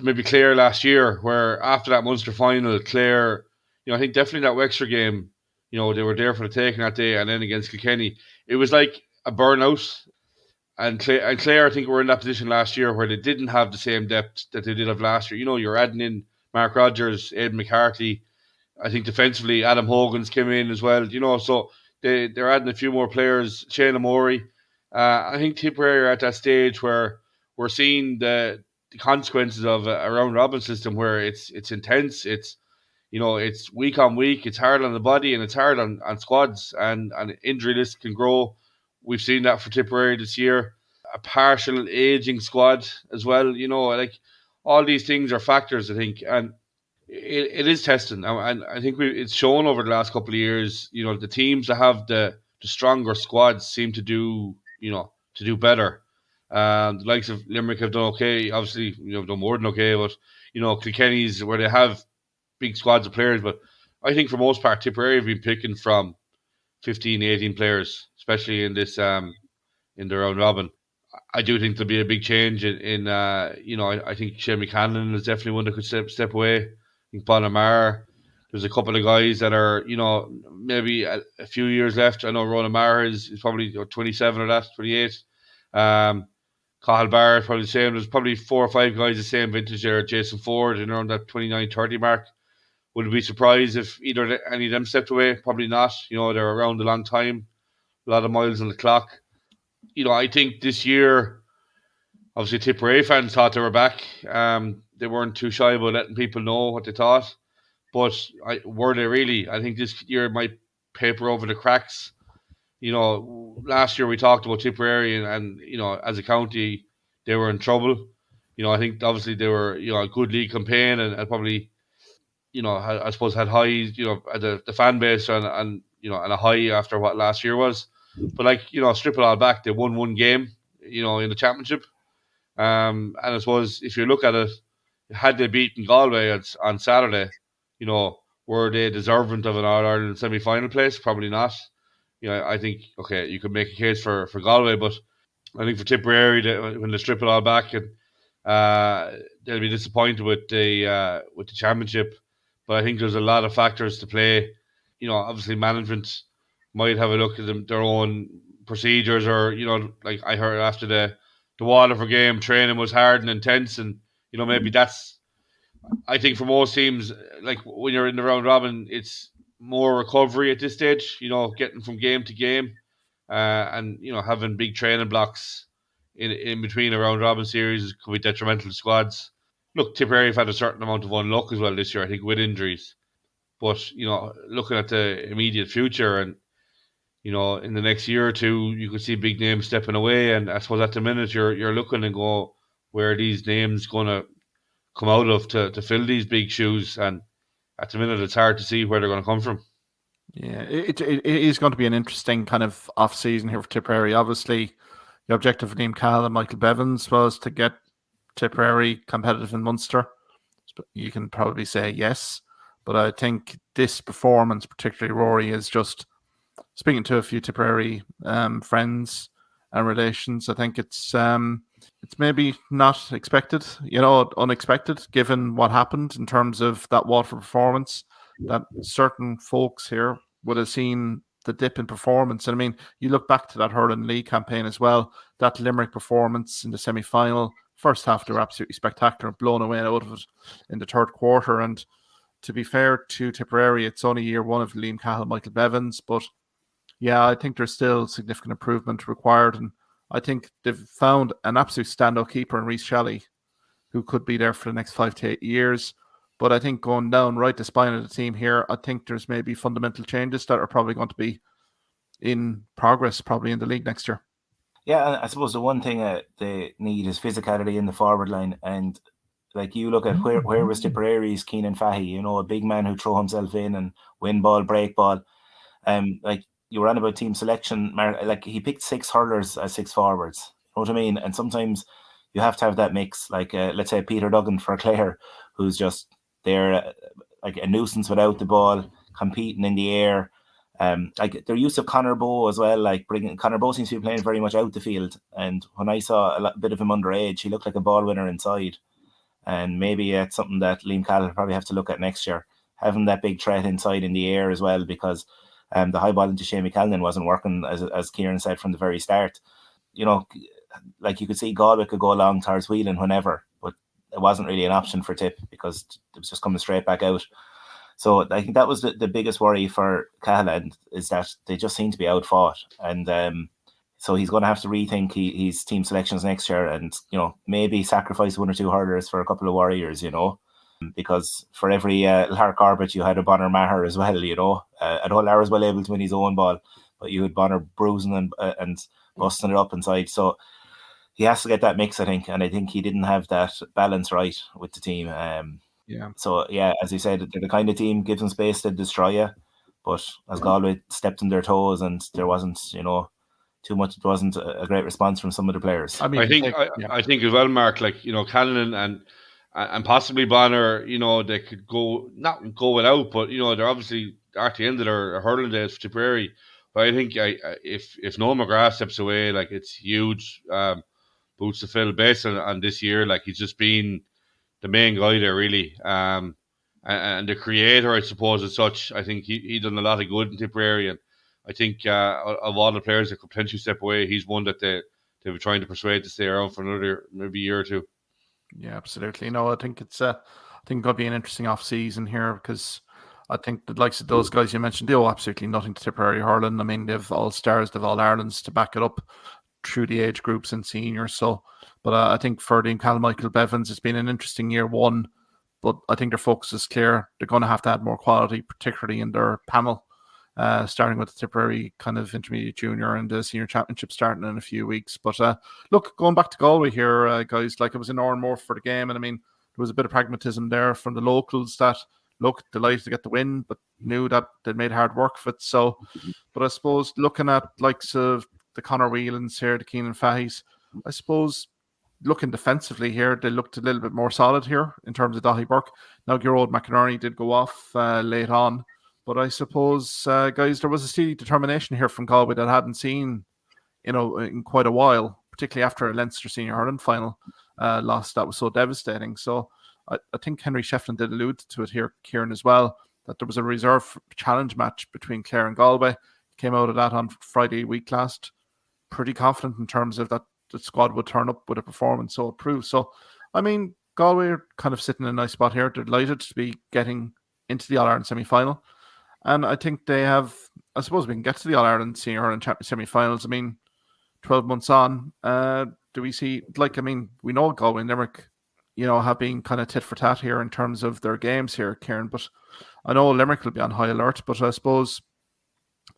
maybe Clare last year, where after that Munster final, Clare, I think definitely that Wexford game, they were there for the taking that day. And then against Kilkenny, it was like a burnout. And Clare, I think, were in that position last year where they didn't have the same depth that they did have last year. You're adding in Mark Rodgers, Aidan McCarthy. I think defensively, Adam Hogan's came in as well. So they're adding a few more players. Shane Amori. I think Tipperary are at that stage where we're seeing the consequences of a round robin system where it's intense. It's it's week on week. It's hard on the body and it's hard on squads, and injury list can grow. We've seen that for Tipperary this year. A partial aging squad as well. Like, all these things are factors, I think, and it is testing. And I think it's shown over the last couple of years. The teams that have the stronger squads seem to do better. The likes of Limerick have done okay. Obviously, done more than okay. But Kilkenny's, where they have big squads of players. But I think for most part, Tipperary have been picking from 15, 18 players, especially in this in the round robin. I do think there'll be a big change in I think Shane McCannon is definitely one that could step away. I think Bonamar. There's a couple of guys that are, maybe a few years left. I know Ronan Maher is probably 27 or that, 28. Cathal Barrett, probably the same. There's probably 4 or 5 guys the same vintage there. Jason Ford, around that 29-30 mark. Would be surprised if any of them stepped away. Probably not. They're around a long time. A lot of miles on the clock. I think this year, obviously Tipperary fans thought they were back. They weren't too shy about letting people know what they thought. But were they really? I think this year might paper over the cracks. Last year we talked about Tipperary and as a county, they were in trouble. I think obviously they were, a good league campaign and probably, I suppose had highs, the fan base and a high after what last year was. But strip it all back, they won one game, in the championship. And I suppose if you look at it, had they beaten Galway on Saturday, were they deserving of an All Ireland semi-final place? Probably not. I think you could make a case for Galway, but I think for Tipperary, when they strip it all back, and they'll be disappointed with the championship. But I think there's a lot of factors to play. Obviously management might have a look at their own procedures, or like I heard after the Waterford game, training was hard and intense, and maybe that's. I think for most teams, like when you're in the round robin, it's more recovery at this stage. Getting from game to game, and having big training blocks in between a round robin series could be detrimental to squads. Look, Tipperary have had a certain amount of unluck as well this year, I think, with injuries. But looking at the immediate future, and in the next year or two, you could see big names stepping away. And I suppose at the minute you're looking and go, where are these names going to come out of to fill these big shoes? And at the minute, it's hard to see where they're going to come from. Yeah, it is going to be an interesting kind of off season here for Tipperary. Obviously, the objective of Liam Cahill and Michael Bevins was to get Tipperary competitive in Munster. You can probably say yes, but I think this performance, particularly Ruairi, is just speaking to a few Tipperary friends and relations. I think it's maybe not expected, unexpected, given what happened in terms of that Waterford performance. That certain folks here would have seen the dip in performance. And I mean, you look back to that Hurling League campaign as well, that Limerick performance in the semi-final, first half, they were absolutely spectacular, blown away out of it in the third quarter. And to be fair to Tipperary, it's only year one of Liam Cahill, Michael Bevins, but yeah, I think there's still significant improvement required. And I think they've found an absolute standout keeper in Rhys Shelley, who could be there for the next 5 to 8 years. But I think going down right the spine of the team here, I think there's maybe fundamental changes that are probably going to be in progress probably in the league next year. Yeah, I suppose the one thing they need is physicality in the forward line. And like you look at where was Tipperary's Kieran Fahy, a big man who throw himself in and win ball, break ball. Like you were on about team selection, like he picked 6 hurlers as 6 forwards. You know what I mean? And sometimes you have to have that mix. Like let's say Peter Duggan for Clare, who's just there like a nuisance without the ball, competing in the air. Like their use of Conor Bowe as well, like Conor Bowe seems to be playing very much out the field. And when I saw a bit of him underage, he looked like a ball winner inside. And maybe it's something that Liam Cahill will probably have to look at next year, having that big threat inside in the air as well, because the high ball into Shane McCallum wasn't working, as Kieran said from the very start. Like you could see Galway could go along towards Whelan whenever, but it wasn't really an option for Tip because it was just coming straight back out. So I think that was the biggest worry for Cahill, is that they just seem to be outfought. And so he's going to have to rethink his team selections next year, and maybe sacrifice 1 or 2 hurlers for a couple of warriors, because for every Lark Corbett you had a Bonner Maher as well, and O'Lara was well able to win his own ball, but you had Bonner bruising and busting it up inside. So he has to get that mix, I think, and I think he didn't have that balance right with the team. Yeah. So yeah, as you said, they're the kind of team gives them space to destroy you, but as Galway stepped on their toes and there wasn't, too much. It wasn't a great response from some of the players. I mean, I think as well, Mark. Like Callan and possibly Bonner. They could not go without, but they're obviously at the end of their hurling days for Tipperary. But I think if Noel McGrath steps away, like it's huge boots to fill based on this year. Like he's just been the main guy there, really, and the creator, I suppose, as such. I think he done a lot of good in Tipperary, and I think of all the players that could potentially step away, he's one that they be trying to persuade to stay around for another maybe year or two. Yeah, absolutely. No, I think it's I think it'll be an interesting off season here, because I think the likes of those guys you mentioned, they owe absolutely nothing to Tipperary hurling. I mean, they've all stars, they've all Irelands to back it up through the age groups and seniors. So, but I think for the Michael Bevins, it's been an interesting year one, but I think their focus is clear. They're going to have to add more quality, particularly in their panel, starting with the Tipperary kind of intermediate junior and the senior championship starting in a few weeks. But look, going back to Galway here, guys, like, it was in Oranmore for the game, and I mean, there was a bit of pragmatism there from the locals that, look, delighted to get the win, but knew that they made hard work of it. So, but I suppose looking at likes of the Conor Whelans here, the Keenan Fahey's, I suppose looking defensively here, they looked a little bit more solid here in terms of Daithí Burke. Now, Gearóid McInerney did go off late on, but I suppose, guys, there was a steady determination here from Galway that I hadn't seen, in quite a while, particularly after a Leinster Senior Hurling final loss that was so devastating. So I think Henry Shefflin did allude to it here, Kieran, as well, that there was a reserve challenge match between Clare and Galway. Came out of that on Friday week last. Pretty confident in terms of that the squad would turn up with a performance, so it proved. So, I mean, Galway are kind of sitting in a nice spot here. They're delighted to be getting into the All-Ireland semi-final. And I think they have, I suppose we can get to the All-Ireland Senior Hurling Championship semi-finals. I mean, 12 months on, do we see, like, I mean, we know Galway and Limerick, have been kind of tit for tat here in terms of their games here, Kieran, but I know Limerick will be on high alert, but I suppose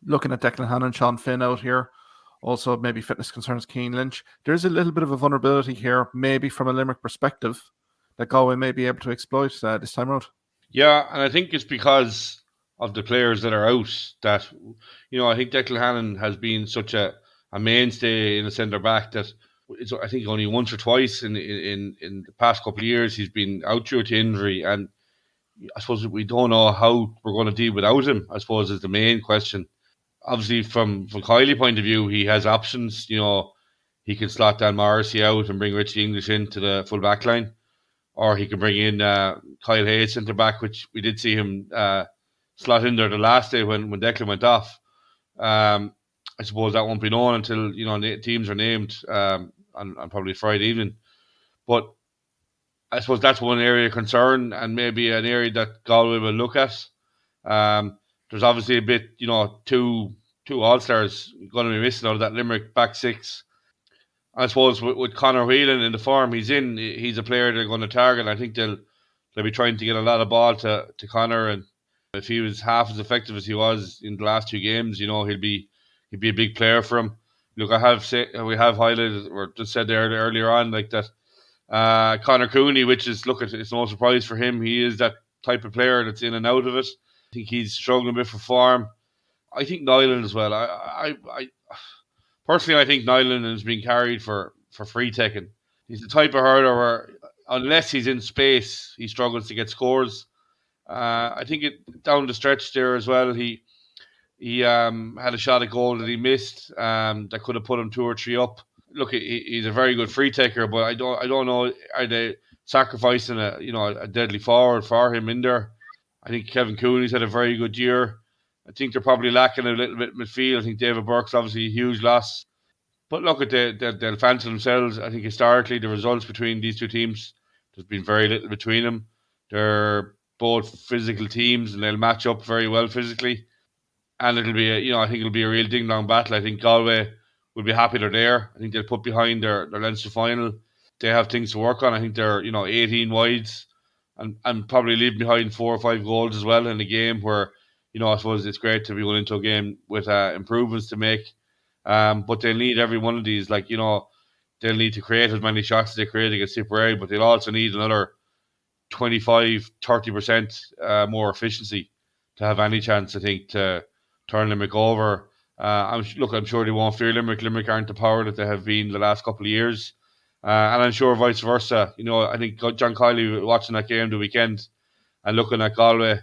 looking at Declan Hannon and Sean Finn out here, also maybe fitness concerns, Cian Lynch, there's a little bit of a vulnerability here, maybe from a Limerick perspective, that Galway may be able to exploit this time around. Yeah, and I think it's because of the players that are out that, I think Declan Hannon has been such a mainstay in the centre back that it's, I think, only once or twice in the past couple of years he's been out due to injury, and I suppose we don't know how we're going to deal without him, I suppose, is the main question. Obviously, from Kiley's point of view, he has options. He can slot Dan Morrissey out and bring Richie English into the full back line, or he can bring in Kyle Hayes centre back, which we did see him slot in there the last day when Declan went off. I suppose that won't be known until teams are named on probably Friday evening. But I suppose that's one area of concern, and maybe an area that Galway will look at. There's obviously a bit, two All-Stars going to be missing out of that Limerick back six. I suppose with Conor Whelan in the form he's in, he's a player they're going to target. I think they'll be trying to get a lot of ball to Conor, and if he was half as effective as he was in the last two games, he'd be a big player for him. Look, we have highlighted or just said there earlier on like that. Conor Cooney, which is, it's no surprise for him. He is that type of player that's in and out of it. I think he's struggling a bit for form. I think Nyland as well. I personally, I think Nyland is being carried for free taking. He's the type of hurler where unless he's in space, he struggles to get scores. I think down the stretch there as well, he had a shot at goal that he missed that could have put him 2 or 3 up. Look, he's a very good free taker, but I don't know, are they sacrificing a deadly forward for him in there? I think Kevin Cooney's had a very good year. I think they're probably lacking a little bit in midfield. I think David Burke's obviously a huge loss. But look, they'll fancy themselves. I think historically the results between these two teams, there's been very little between them. They're both physical teams and they'll match up very well physically. And it'll be I think it'll be a real ding-dong battle. I think Galway will be happy they're there. I think they'll put behind their Leinster final. They have things to work on. I think they're 18 wides and probably leave behind 4 or 5 goals as well in a game where I suppose it's great to be going into a game with improvements to make. But they'll need every one of these. They'll need to create as many shots as they create against Tipperary, but they'll also need another 25-30% more efficiency to have any chance, I think, to turn Limerick over. I'm sure they won't fear Limerick. Limerick aren't the power that they have been the last couple of years. And I'm sure vice versa. I think John Kiley watching that game the weekend and looking at Galway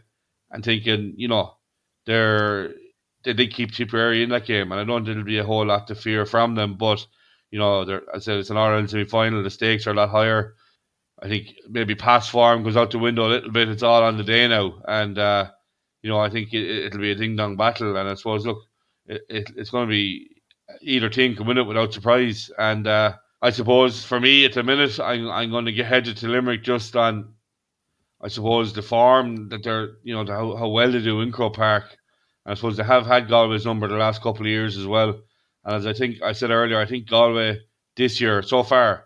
and thinking, they did keep Tipperary in that game, and I don't think there'll be a whole lot to fear from them. But I said it's an Ireland semi-final. The stakes are a lot higher. I think maybe past form goes out the window a little bit. It's all on the day now, and I think it'll be a ding-dong battle. And I suppose, look, it's going to be either team can win it without surprise. And I suppose for me at the minute, I'm going to get headed to Limerick just on, I suppose, the form that they're, how well they do in Croke Park. And I suppose they have had Galway's number the last couple of years as well. And as I said earlier, I think Galway this year so far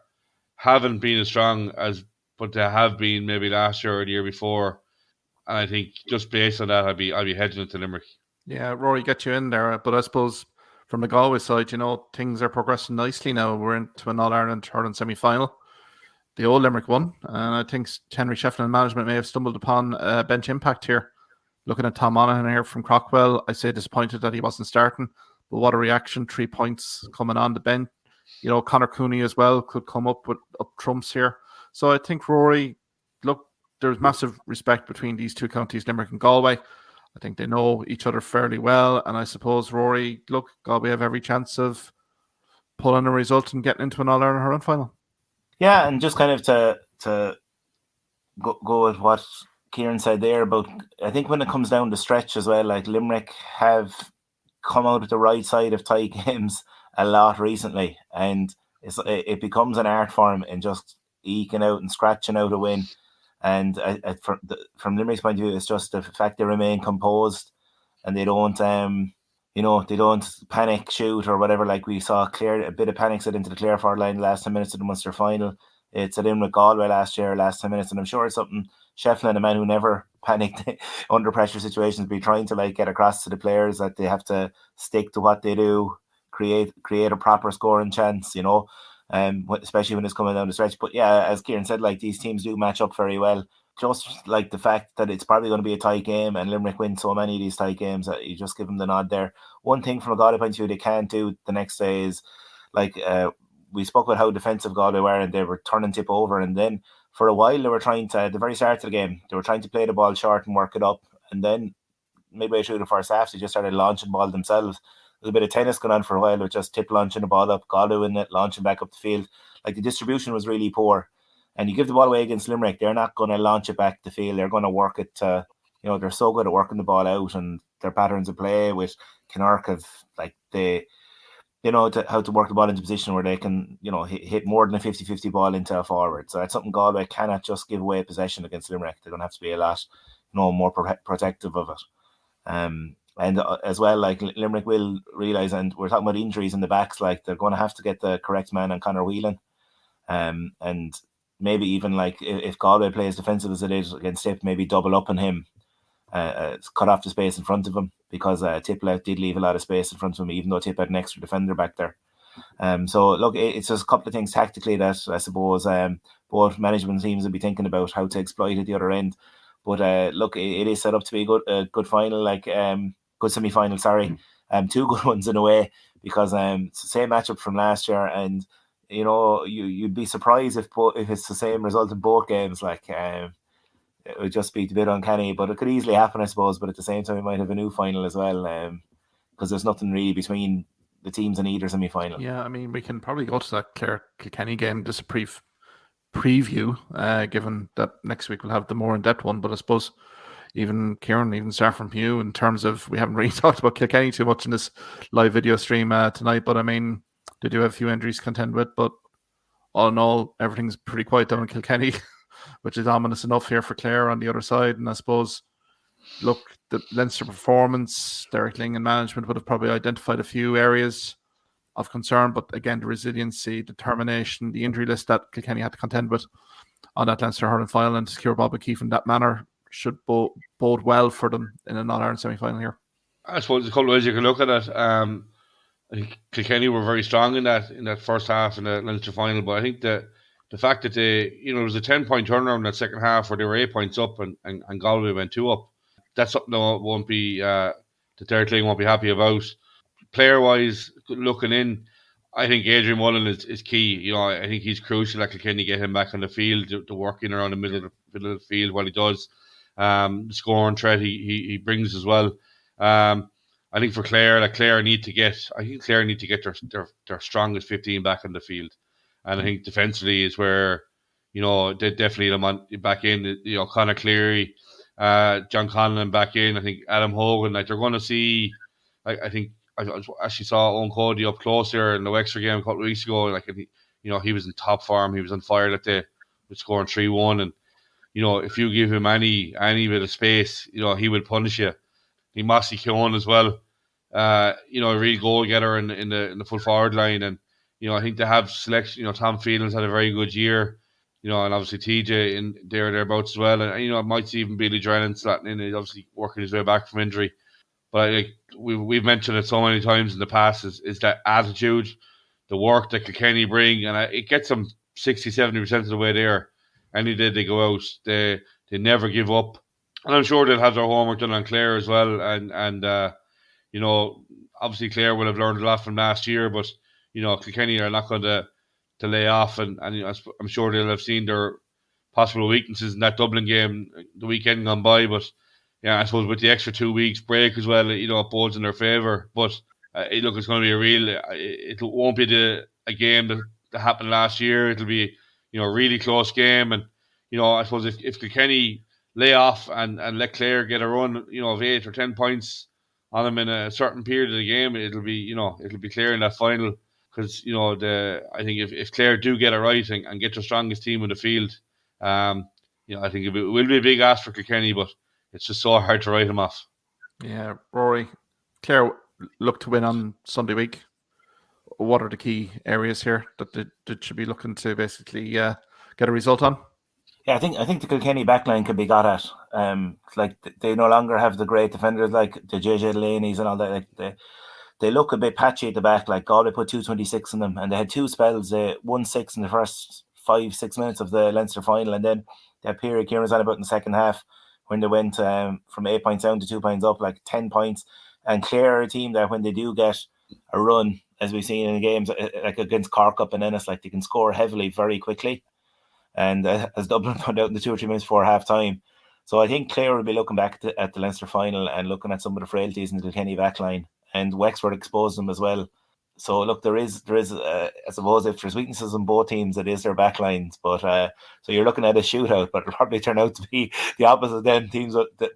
haven't been as strong as, but they have been maybe last year or the year before. And I think just based on that, I'd be heading into Limerick. Yeah, Rory, get you in there. But I suppose from the Galway side, things are progressing nicely now. We're into an All Ireland hurling semi-final. The old Limerick won, and I think Henry Shefflin and management may have stumbled upon a bench impact here. Looking at Tom Monaghan here from Crockwell, I say disappointed that he wasn't starting, but what a reaction! 3 points coming on the bench. Conor Cooney as well could come up with up trumps here. So I think Rory, look, there's massive respect between these two counties, Limerick and Galway. I think they know each other fairly well, and I suppose Rory, look, Galway have every chance of pulling a result and getting into an All Ireland hurling final. Yeah, and just kind of to go with what Kieran said there about, I think when it comes down to stretch as well, like Limerick have come out at the right side of tie games a lot recently, and it becomes an art form in just eking out and scratching out a win. And from Limerick's point of view, it's just the fact they remain composed and they don't they don't panic shoot or whatever. Like we saw Clare, a bit of panic set into the Clare forward line the last 10 minutes of the Munster final. It's at in with Galway last 10 minutes, and I'm sure it's something Shefflin, a man who never panicked under pressure situations, be trying to get across to the players that they have to stick to what they do, create a proper scoring chance, especially when it's coming down the stretch. But yeah, as Kieran said, these teams do match up very well. Just like the fact that it's probably going to be a tight game, and Limerick win so many of these tight games that you just give them the nod there. One thing from a Galway point of view they can't do the next day is we spoke about how defensive Galway were, and they were turning tip over, and then for a while they were trying to, at the very start of the game, they were trying to play the ball short and work it up, and then midway through the first half they just started launching ball themselves. There's a bit of tennis going on for a while with just tip launching the ball up, Galway in it, launching back up the field. The distribution was really poor. And you give the ball away against Limerick, they're not going to launch it back the field. They're going to work it to, they're so good at working the ball out, and their patterns of play with Kinark have, they know how to work the ball into position where they can, hit more than a 50-50 ball into a forward. So that's something Galway cannot just give away possession against Limerick. They're going to have to be a lot, more protective of it. And as well, Limerick will realise, and we're talking about injuries in the backs, they're going to have to get the correct man on Conor Whelan. And maybe even if Galway plays defensive as it is against Tip, maybe double up on him, cut off the space in front of him, because Tiplout did leave a lot of space in front of him, even though Tip had an extra defender back there. So look, it's just a couple of things tactically that I suppose both management teams will be thinking about how to exploit at the other end. But look, it is set up to be a good final, good semi-final. Sorry, 2 good ones in a way, because it's the same matchup from last year, and you'd be surprised if it's the same result in both games. It would just be a bit uncanny, but it could easily happen, I suppose. But at the same time, we might have a new final as well, because there's nothing really between the teams in either semi-final. Yeah, I mean, we can probably go to that Clare Kilkenny game, just a preview, given that next week we'll have the more in-depth one. But I suppose even Kieran, even start from you in terms of, we haven't really talked about Kilkenny too much in this live video stream tonight, but I mean, they do have a few injuries to contend with, but all in all, everything's pretty quiet down in Kilkenny, which is ominous enough here for Clare on the other side. And I suppose, look, the Leinster performance, Derek Ling and management would have probably identified a few areas of concern, but again, the resiliency, determination, the injury list that Kilkenny had to contend with on that Leinster hurling final, and to secure Bob O'Keefe in that manner should bode well for them in an All-Ireland semi-final here. I suppose there's a couple of ways you can look at it. I think Kilkenny were very strong in that first half in the Leinster final, but I think that the fact that there was a 10-point turnaround in that second half where they were 8 points up and Galway went 2 up, that's something that won't be the Derek Ling won't be happy about. Player-wise, looking in, I think Adrian Mullen is key. I think he's crucial that Kilkenny get him back on the field to work in around the middle of the field while he does. The scoring threat he brings as well. I think for Clare, Clare need to get their strongest 15 back on the field, and I think defensively is where they definitely them on back in. Conor Cleary, John Conlon back in. I think Adam Hogan. They're going to see. I think I actually saw Owen Cody up close there in the Wexford game a couple of weeks ago. Like, he was in top form. He was on fire that day, with scoring 3-1. And if you give him any bit of space, he will punish you. He Mossy Keown as well. A real goal getter in the full forward line. And I think they have selection. Tom Phelan's had a very good year. And obviously TJ in thereabouts as well. And it might see even Billy Drennan slotting in. He's obviously working his way back from injury. But we've mentioned it so many times in the past, is that attitude, the work that Kilkenny bring, and it gets them 60-70% of the way there. Any day they go out, they never give up, and I'm sure they'll have their homework done on Clare as well. And obviously Clare will have learned a lot from last year, but Kilkenny are not going to lay off, and I'm sure they'll have seen their possible weaknesses in that Dublin game the weekend gone by, but. Yeah, I suppose with the extra 2 weeks break as well, it bodes in their favour. But it's going to be a real. It won't be a game that happened last year. It'll be a really close game, and I suppose if Kilkenny lay off and let Clare get a run, of 8 or 10 points on them in a certain period of the game, it'll be Clare in that final. Because I think if Clare do get it right and get the strongest team in the field, I think it will be a big ask for Kilkenny, but. It's just so hard to write him off. Yeah, Ruairi, Clare look to win on Sunday week. What are the key areas here that they should be looking to basically get a result on? Yeah, I think the Kilkenny backline can be got at. Like they no longer have the great defenders like the JJ Delaney's and all that. Like they look a bit patchy at the back. Like Galway put 226 in them, and they had two spells. They won 6 in the first 5-6 minutes of the Leinster final, and then that period Kieran was on about in the second half, when they went from 8 points down to 2 points up, like 10 points. And Clare are a team that when they do get a run, as we've seen in the games, like against Cork up and Ennis, like they can score heavily very quickly. And as Dublin found out in the 2 or 3 minutes before half time. So I think Clare will be looking back at the Leinster final and looking at some of the frailties in the Kilkenny backline. And Wexford exposed them as well. So look, there is. I suppose if there's weaknesses in both teams, it is their backlines. But so you're looking at a shootout, but it'll probably turn out to be the opposite. Then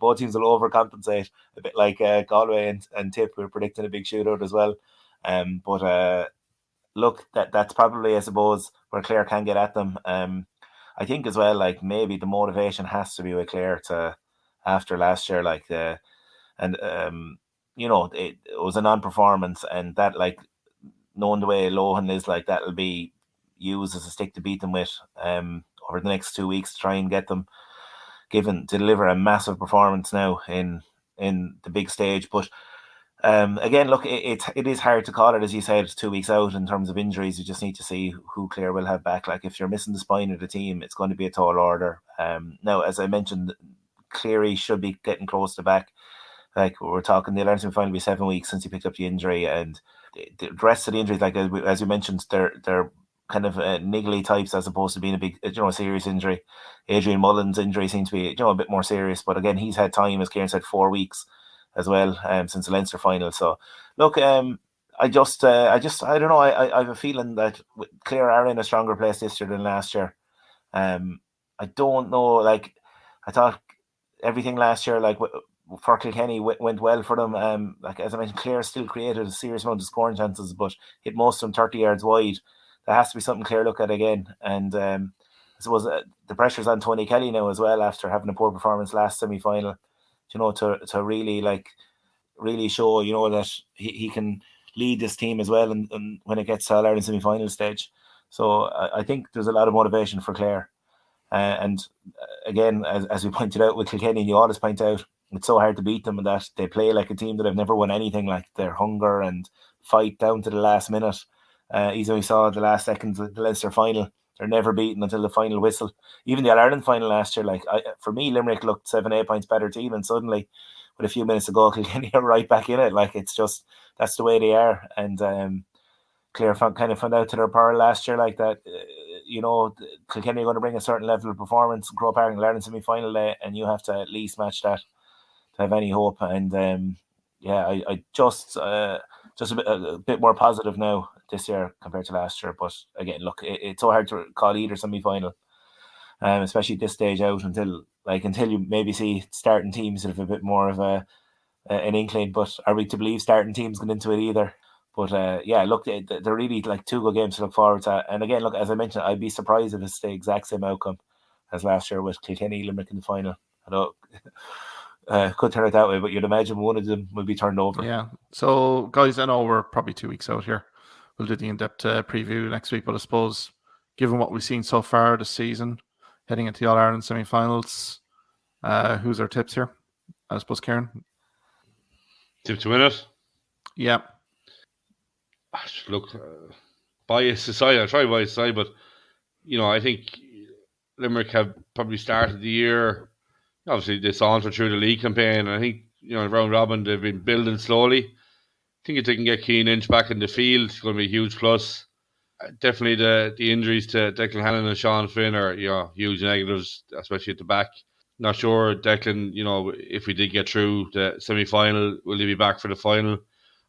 both teams will overcompensate a bit, like Galway and Tip. We're predicting a big shootout as well. But look, that's probably, I suppose, where Clare can get at them. I think as well, like maybe the motivation has to be with Clare to after last year, like it was a non-performance, and that like. Knowing the way Lohan is, like that'll be used as a stick to beat them with over the next 2 weeks to try and get them to deliver a massive performance now in the big stage. But again, look, it is hard to call it, as you said, 2 weeks out in terms of injuries. You just need to see who Clare will have back. Like if you're missing the spine of the team, it's going to be a tall order. Now, as I mentioned, Cleary should be getting close to back. Like we're talking, the All-Ireland final will be 7 weeks since he picked up the injury, and the rest of the injuries, like as you mentioned, they're kind of niggly types as opposed to being a big, serious injury. Adrian Mullen's injury seems to be, a bit more serious, but again, he's had time, as Kieran said, 4 weeks as well since the Leinster final. So, look, I don't know. I have a feeling that Clare are in a stronger place this year than last year. I don't know. Like, I thought everything last year, like for Kilkenny, went well for them. Like as I mentioned, Clare still created a serious amount of scoring chances, but hit most of them 30 yards wide. That has to be something Clare look at again. And I suppose the pressure's on Tony Kelly now as well after having a poor performance last semi-final. To really show that he can lead this team as well, and when it gets to All Ireland semi-final stage. So I think there's a lot of motivation for Clare. And again, as we pointed out with Kilkenny, you always point out, it's so hard to beat them, and that they play like a team that have never won anything, like their hunger and fight down to the last minute. Even we saw the last seconds of the Leinster final, they're never beaten until the final whistle. Even the All-Ireland final last year, for me, Limerick looked 7-8 points better team, and suddenly, with a few minutes to go, Kilkenny are right back in it. Like, it's just, that's the way they are. And Clare kind of found out to their power last year, like that, Kilkenny are going to bring a certain level of performance in Croke Park in the Ireland semi-final day, and you have to at least match that to have any hope. And I just a bit more positive now this year compared to last year. But again, look, it's so hard to call either semi-final, especially at this stage out until you maybe see starting teams that have a bit more of a an inkling. But are we to believe starting teams going into it either? But yeah, look, they're really like 2 good games to look forward to. And again, look, as I mentioned, I'd be surprised if it's the exact same outcome as last year with Kilkenny Limerick in the final. I know could turn out that way, but you'd imagine one of them would be turned over. Yeah. So, guys, I know we're probably 2 weeks out here. We'll do the in-depth preview next week, but I suppose given what we've seen so far this season, heading into the All Ireland semi-finals, who's our tips here? I suppose Kieran. Tip to win it? Yeah. Look, bias aside, I'll try bias aside, but I think Limerick have probably started the year. Obviously, they saunter through the league campaign, and I think round robin they've been building slowly. I think if they can get Keen Inch back in the field, it's going to be a huge plus. Definitely the injuries to Declan Hannon and Sean Finn are huge negatives, especially at the back. Not sure Declan, if we did get through the semi-final, will he be back for the final?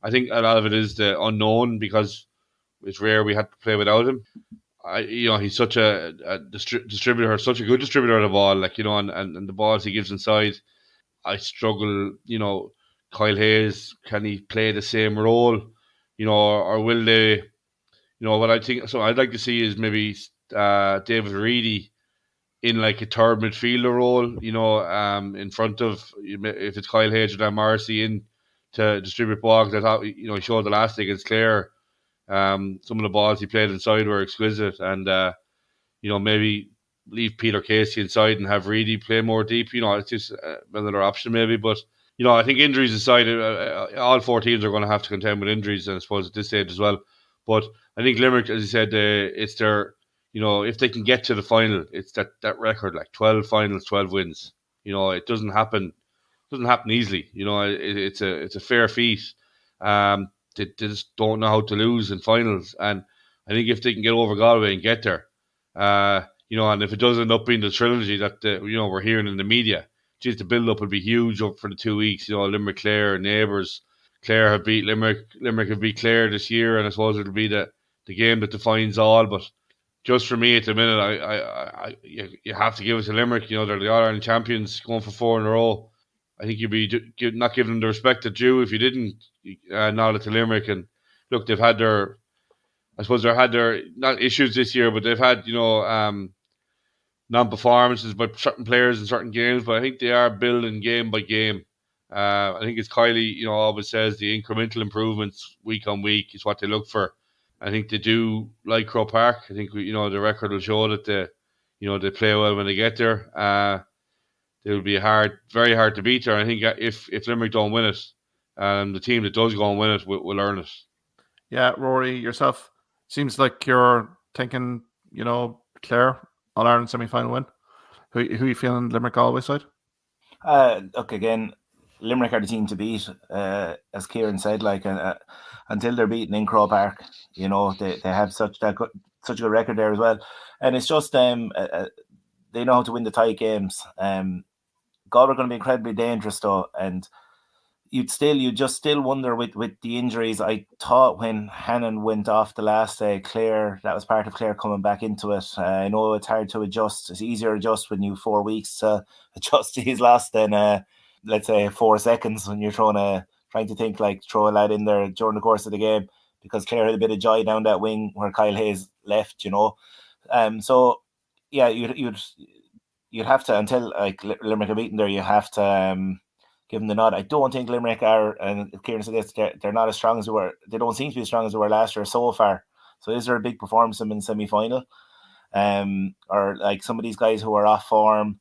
I think a lot of it is the unknown because it's rare we had to play without him. He's such a distributor, such a good distributor of the ball, and the balls he gives inside. I struggle, Kyle Hayes, can he play the same role, or will they, what I think, so I'd like to see is maybe David Reedy in like a third midfielder role, in front of, if it's Kyle Hayes or Dan Morrissey in to distribute balls. I thought, he showed the last day against Clare. Some of the balls he played inside were exquisite, and maybe leave Peter Casey inside and have Reedy play more deep. It's just another option maybe. But I think injuries aside, all 4 teams are going to have to contend with injuries, and I suppose at this stage as well. But I think Limerick, as you said, it's their, if they can get to the final, it's that record, like 12 finals, 12 wins. It doesn't happen easily. It's a fair feat. They just don't know how to lose in finals, and I think if they can get over Galway and get there, and if it does end up being the trilogy that we're hearing in the media, geez, the build up will be huge up for the 2 weeks. Limerick, Clare, neighbours. Clare have beat Limerick. Limerick have beat Clare this year, and I suppose it'll be the game that defines all. But just for me at the minute, you have to give it to Limerick. They're the All Ireland champions, going for 4 in a row. I think you'd be not giving them the respect that's due if you didn't nod it to Limerick. And look, they've had their not issues this year, but they've had non-performances by certain players in certain games. But I think they are building game by game. I think it's Kylie, always says the incremental improvements week on week is what they look for. I think they do like Croke Park. I think the record will show that they play well when they get there. It will be very hard to beat there. I think if Limerick don't win it, the team that does go and win it will earn it. Yeah, Rory, yourself, seems like you're thinking, Clare, All Ireland semi-final win. Who are you feeling Limerick Galway side? Look, again, Limerick are the team to beat, as Kieran said. Until they're beaten in Croke Park, they have such a good record there as well, and it's just they know how to win the tight games. Galway are going to be incredibly dangerous though, and you just still wonder with the injuries. I thought when Hannon went off the last day, Clare, that was part of Clare coming back into it. I know it's hard to adjust. It's easier to adjust when you 4 weeks to adjust to his loss than let's say 4 seconds when you're trying to think like throw a lad in there during the course of the game, because Clare had a bit of joy down that wing where Kyle Hayes left. So yeah, you'd have to, until like Limerick are beaten there, you have to give them the nod. I don't think Limerick are, and Kieran said this, they're not as strong as they were. They don't seem to be as strong as they were last year so far. So is there a big performance in the semi-final? Or like some of these guys who are off form,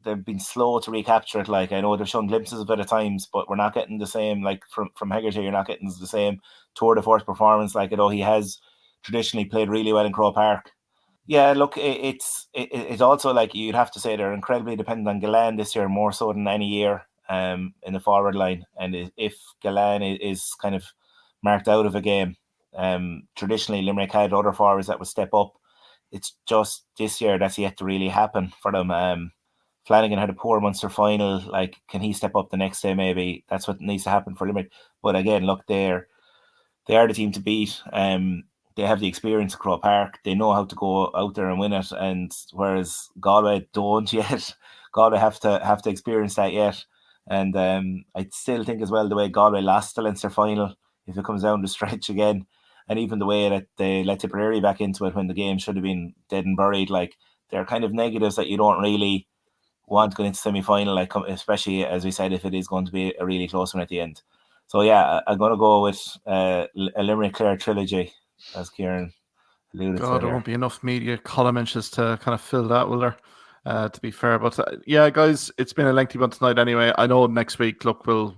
they've been slow to recapture it. Like I know they've shown glimpses of it at times, but we're not getting the same, like from Hegarty, you're not getting the same tour de force performance. Like he has traditionally played really well in Croke Park. Yeah, look, it's also like you'd have to say they're incredibly dependent on Gillane this year, more so than any year in the forward line. And if Gillane is kind of marked out of a game, traditionally Limerick had other forwards that would step up. It's just this year that's yet to really happen for them. Flanagan had a poor Munster final. Like, can he step up the next day? Maybe that's what needs to happen for Limerick. But again, look, they are the team to beat. They have the experience of Croke Park. They know how to go out there and win it. And whereas Galway don't yet, Galway have to experience that yet. And I still think as well the way Galway lost the Leinster final, if it comes down to stretch again, and even the way that they let Tipperary back into it when the game should have been dead and buried, like they're kind of negatives that you don't really want going into semi-final, like especially as we said, if it is going to be a really close one at the end. So yeah, I'm going to go with a Limerick Clare trilogy, as Kieran alluded to. There won't be enough media column inches to kind of fill that, will there? To be fair, but yeah, guys, it's been a lengthy one tonight anyway. I know next week, look, we'll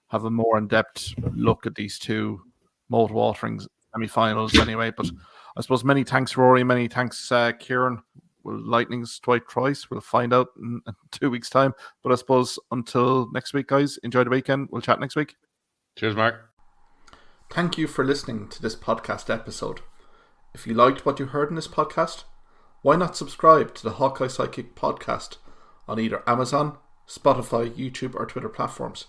have a more in-depth look at these two mouth-watering semi-finals anyway. But I suppose many thanks, Ruairi. Many thanks, Kieran. Will Lightning's twice? We'll find out in 2 weeks' time. But I suppose until next week, guys, enjoy the weekend. We'll chat next week. Cheers, Mark. Thank you for listening to this podcast episode. If you liked what you heard in this podcast, why not subscribe to the Hawkeye Sidekick podcast on either Amazon, Spotify, YouTube, or Twitter platforms.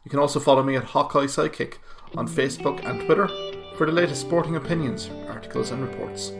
You can also follow me at Hawkeye Sidekick on Facebook and Twitter for the latest sporting opinions, articles, and reports.